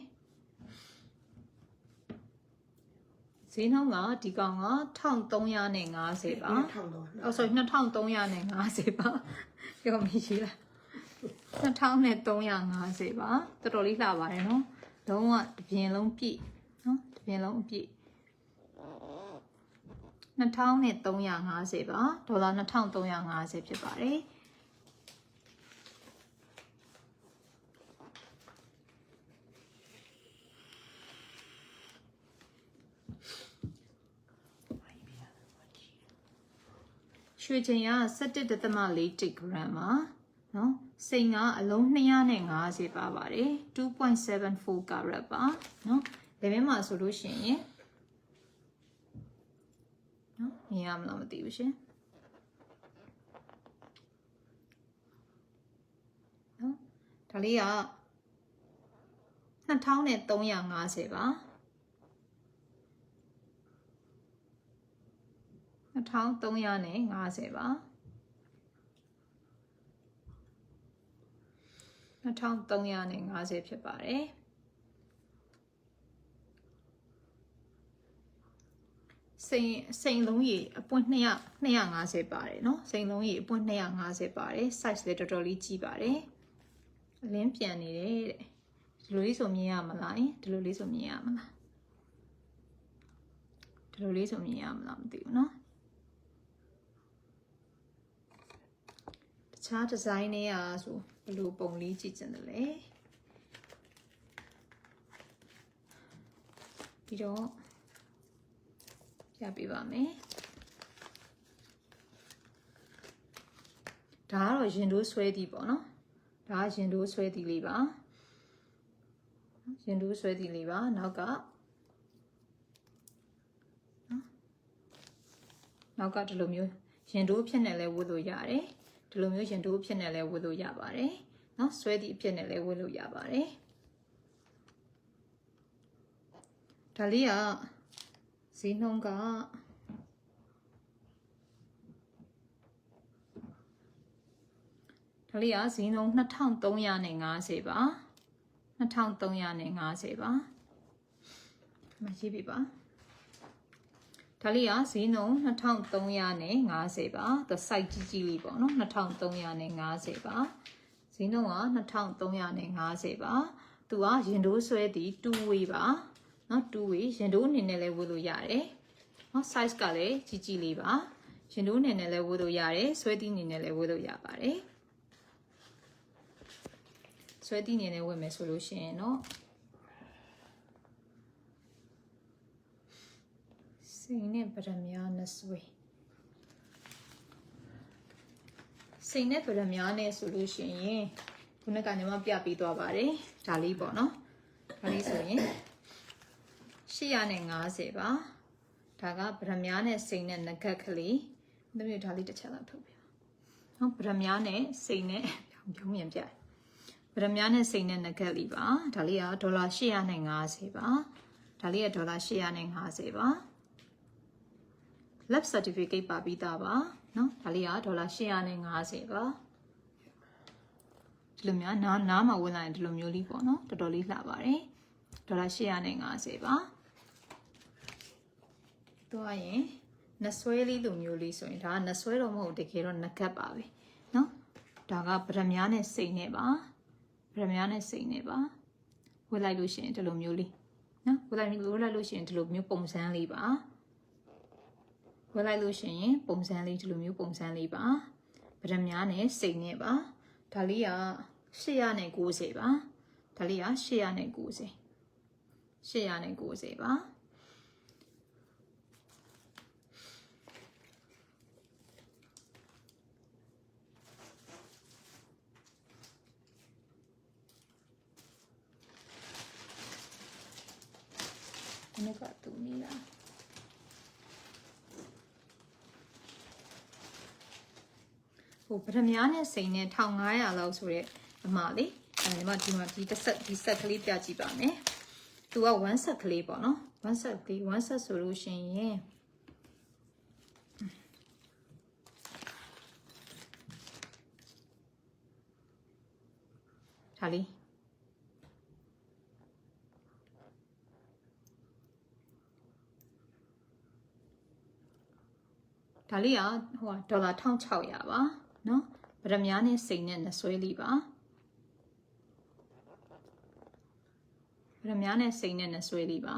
ဈေးနှုန်းကဒီကောင်က1350ပါအော် sorry 2350ပါပြောမိရှိလား2350ပါတော်တော်လေးလှပါတယ်နော်လုံးဝတစ်ပြင်လုံးပြည့်နော်တစ်ပြင်လုံးအပြည့်2350ပါဒေါ်လာ2350ဖြစ်ပါတယ် ရွှေချိန်က17.4 gram ပါနော်စိန်ကအလုံး250ပါပါတယ် 2.74 carat ပါနော်ဒါပေမဲ့ဆိုလို့ရှိရင်နော်မြင်ရမလားမသိဘူးရှင်နော်ဒါလေးက2350ပါ2350ပါ2350ဖြစ်ပါတယ်စိန်လုံးကြီးအပွင့်250ပါတယ်เนาะစိန်လုံးကြီးအပွင့်250ပါတယ် size လည်းတော်တော်လေးကြီးပါတယ်အလင်းပြန်နေတယ်တဲ့ဒီလိုလေးဆိုမြင်ရမလားဒီလိုလေးဆိုမြင်ရမလားဒီလိုလေးဆိုမြင်ရမလားမသိဘူးเนาะတခြားဒီဇိုင်းတွေကဆိုဘယ်လိုပုံလေးကြည့်ချင်တယ်လဲပြီးတော့ပြပေးပါမယ်ဒါကတော့ရင်တိုးဆွဲသည်ပေါ့နော်ဒါကရင်တိုးဆွဲသည်လေးပါရင်တိုးဆွဲသည်လေးပါနောက်ကဒီလိုမျိုးရင်တိုးဖြစ်နေလဲဝတ်လို့ရတယ်ဒီလိုမျိုးရင်တိုးဖြစ်နေလဲဝတ်လို့ရပါတယ်နော်ဆွဲသည်အဖြစ်နဲ့လဲဝတ်လို့ရပါတယ်ဒါလေးကဈေးနှုန်းကဒါလေးကဈေးနှုန်း2350ပါ2350ပါမရေးပြပါဒါလေးကဈေးနှုန်း2350ပါသူ site ကြီးကြီးလေးပေါ့နော်2350ပါဈေးနှုန်းက2350ပါသူကရင်တိုးဆွဲသည်2 way ပါနော်2 way ရင်တိုးအနေနဲ့လဲဝတ်လို့ရတယ်နော် size ကလည်းကြီးကြီးလေးပါရင်တိုးအနေနဲ့လဲဝတ်လို့ရတယ်ဆွဲသည်အနေနဲ့လဲဝတ်လို့ရပါတယ်ဆွဲသည်အနေနဲ့ဝတ်မယ်ဆိုလို့ရှိရင်เนาะစိန်နဲ့ပရမများနဲ့ဆွဲစိန်နဲ့ပရမများနဲ့ဆိုလို့ရှိရင်ခုနကညီမပြပေးသွားပါတယ်ဒါလေးပေါ့နော်ဒါလေးဆိုရင်850ပါဒါကပရမများနဲ့စိန်နဲ့ငကက်ကလေးဒီမျိုးဒါလေးတစ်ချက်လောက်ထုတ်ပြနော်ပရမများနဲ့စိန်နဲ့ပြုံးမြင်ပြပရမများနဲ့စိန်နဲ့ငကက်လေးပါဒါလေးကဒေါ်လာ850ပါဒါလေးကဒေါ်လာ850ပါlab certificate ပါပြီးသားပါเนาะဒါလေးကဒေါ်လာ850ပါဒီလိုများနားမှာဝင်လာရင်ဒီလိုမျိုးလေးပေါ့เนาะတော်တော်လေးလှပါတယ်ဒေါ်လာ850ပါတော့ရင်နဆွဲလေးလိုမျိုးလေးဆိုရင်ဒါကနဆွဲတော့မဟုတ်တကယ်တော့နကတ်ပါပဲเนาะဒါကပရမများနဲ့စိန်နဲ့ပါပရမများနဲ့စိန်နဲ့ပါဝယ်လိုက်လို့ရှိရင်ဒီလိုမျိုးလေးเนาะဝယ်လိုက်လို့ရှိရင်ဒီလိုမျိုးပုံစံလေးပါဝယ်လိုက်လို့ရှိရင်ပုံစံလေးဒီလိုမျိုးပုံစံလေးပါပရမများနဲ့စိန်နဲ့ပါဒါလေးက890ပါဒါလေးက890ပါဒီကတူနီလာဟိုပထမနဲ့စိန်နဲ့1500လောက်ဆိုရဲအမလေးဒီမှာဒီဆက်ကလေးပြကြည့်ပါမယ်သူက1 set ကလေးပေါ့နော်1 set ဆိုလို့ရှိရင်ဒါလေးဒါလေးကဟိုဒေါ်လာ1600ပါเนาะပရမများနဲ့စိန်နဲ့နှဆွဲလေးပါပရမများနဲ့စိန်နဲ့နှဆွဲလေးပါ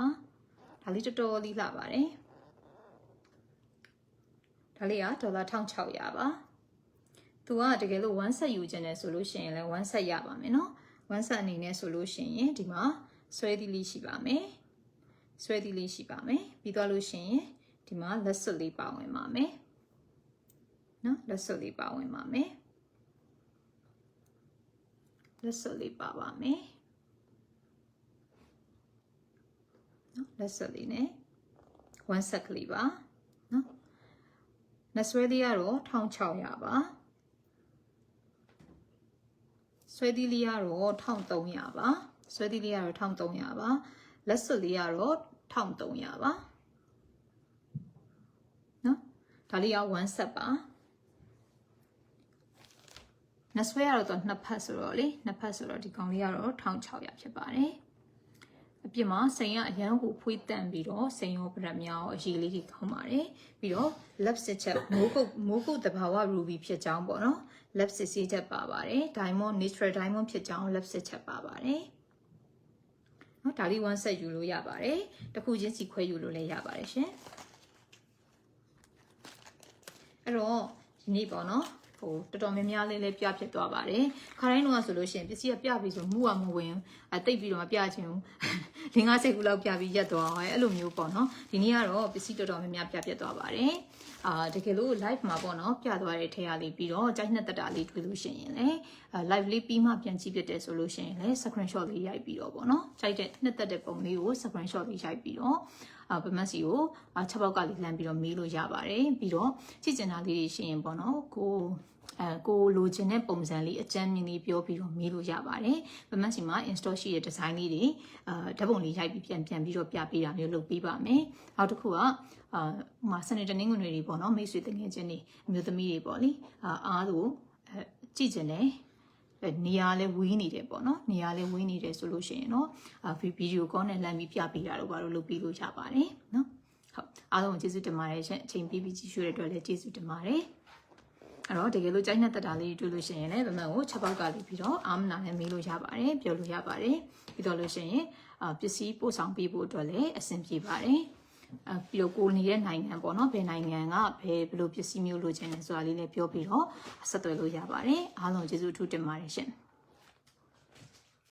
ဒါလေးတော်တော်လေးလှပါတယ်ဒါလေးကဒေါ်လာ1600ပါသူကတကယ်လို့1 set ယူခြင်းနဲ့ဆိုလို့ရှိရင်လည်း1 set ရပါမယ်เนาะ1 set အနေနဲ့ဆိုလို့ရှိရင်ဒီမှာဆွဲသီးလေးရှိပါမယ်ဆွဲသီးလေးရှိပါမယ်ပြီးသွားလို့ရှိရင်ဒီမှာလက်စွပ်လေးပါဝင်ပါမယ် နော်လက်စွပ်လေးပါဝင်ပါမယ်လက်စွပ်လေးပါပါမယ်နော်လက်စွပ်လေးနဲ့1 ဆက်ကလေးပါနော်လက်ဆွဲလေးကတော့1600ပါဆွဲသီးလေးကတော့1300ပါဆွဲသီးလေးကတော့1300ပါလက်စွပ်လေးကတော့1300ပါနော်ဒါလေးက1 set ပါနဆွဲကတော့နှစ်ဖက်ဆိုတော့လေနှစ်ဖက်ဆိုတော့ဒီကောင်လေးကတော့1600ဖြစ်ပါတယ်အပြစ်မှာစိန်ကအရန်ကိုဖွေးတန့်ပြီးတော့စိန်ရောပရက်များရောအရေးလေးကြီးကောင်းပါတယ်ပြီးတော့ left sit ချက်မိုးကုတ်တဘာဝ ruby ဖြစ်ကြောင်းပေါ့နော် left sit စီးချက်ပါပါတယ် diamond natural diamond ဖြစ်ကြောင်း left sit ချက်ပါပါတယ်နော်ဒါလေး1 set ယူလို့ရပါတယ်တစ်ခုချင်းစီခွဲယူလို့လည်းရပါတယ်ရှင်အဲ့တော့ဒီနေ့ပေါ့နော်ဟိုတော်တော်များများလေးပြဖြစ်သွားပါတယ်ခါတိုင်းတော့ဆိုလို့ရှိရင်ပစ္စည်းကပြပြီဆိုမှုကမဝင်တိတ်ပြီးတော့မပြချင်ဘူး5 6ခုလောက်ပြပြီးရက်သွားအောင်အဲ့လိုမျိုးပေါ့နော်ဒီနေ့ကတော့ပစ္စည်းတော်တော်များများပြဖြစ်သွားပါတယ်တကယ်လို့ live မှာပေါ့နော်ပြသွားတဲ့ထဲရလေးပြီးတော့ကြိုက်နှစ်တက်တာလေးတွေ့လို့ရှိရင်လည်း live လေးပြီးမှပြန်ကြည့်ဖြစ်တယ်ဆိုလို့ရှိရင်လည်း screenshot လေးရိုက်ပြီးတော့ပေါ့နော်ကြိုက်တဲ့နှစ်တက်တဲ့ပုံလေးကို screenshot လေးရိုက်ပြီးတော့ဗမက်စီကို6ပေါက်ကလေးလှမ်းပြီးတော့မေးလို့ရပါတယ်ပြီးတော့ကြည့်ကျင်တာလေးတွေရှိရင်ပေါ့နော်ကိုလိုချင်တဲ့ပုံစံလေးအကြမ်းမြင်လေးပြောပြီးတော့မေးလို့ရပါတယ်ဗမက်စီမှာ install ရှိတဲ့ design လေးတွေဓာတ်ပုံလေးရိုက်ပြီးပြန်ပြီးတော့ပြပေးတာမျိုးလုပ်ပေးပါမယ်နောက်တစ်ခုကစနေတနင်္ဂနွေတွေပေါ့နော်မိတ်ဆွေတငယ်ချင်းတွေအမျိုးသမီးတွေပေါ့လေအားလို့ကြည့်ကျင်တယ်နေရာလဲဝေးနေတယ်ပေါ့နော်နေရာလဲဝေးနေတယ်ဆိုလို့ရှိရင်တော့ဗီဒီယိုကောနဲ့လမ်းပြီးပြပေးတာတော့ဘာလို့လုပ်ပြီးလို့ရပါတယ်နော်ဟုတ်အားလုံးကျေးဇူးတင်ပါတယ်ရှင်အချိန်ပေးပြီးကြည့်ရှုတဲ့အတွက်လည်းကျေးဇူးတင်ပါတယ်အဲ့တော့တကယ်လို့ကြိုက်တဲ့တက်တာလေးတွေ့လို့ရှိရင်လည်းဗမာကို6ပေါက်ကလေးပြီးတော့အာမနာနဲ့မေးလို့ရပါတယ်ပြောလို့ရပါတယ်ပြီးတော့လို့ရှိရင်ပစ္စည်းပို့ဆောင်ပေးဖို့အတွက်လည်းအဆင်ပြေပါတယ်ပြီးတော့ကိုနေတဲ့နိုင်ငံပေါ့နော်ဘယ်နိုင်ငံကဘယ်လိုပစ္စည်းမျိုးလိုချင်လဲဆိုတာလေးလည်းပြောပြီးတော့ဆက်သွယ်လို့ရပါတယ်အားလုံးကျေးဇူးအထူးတင်ပါတယ်ရှင်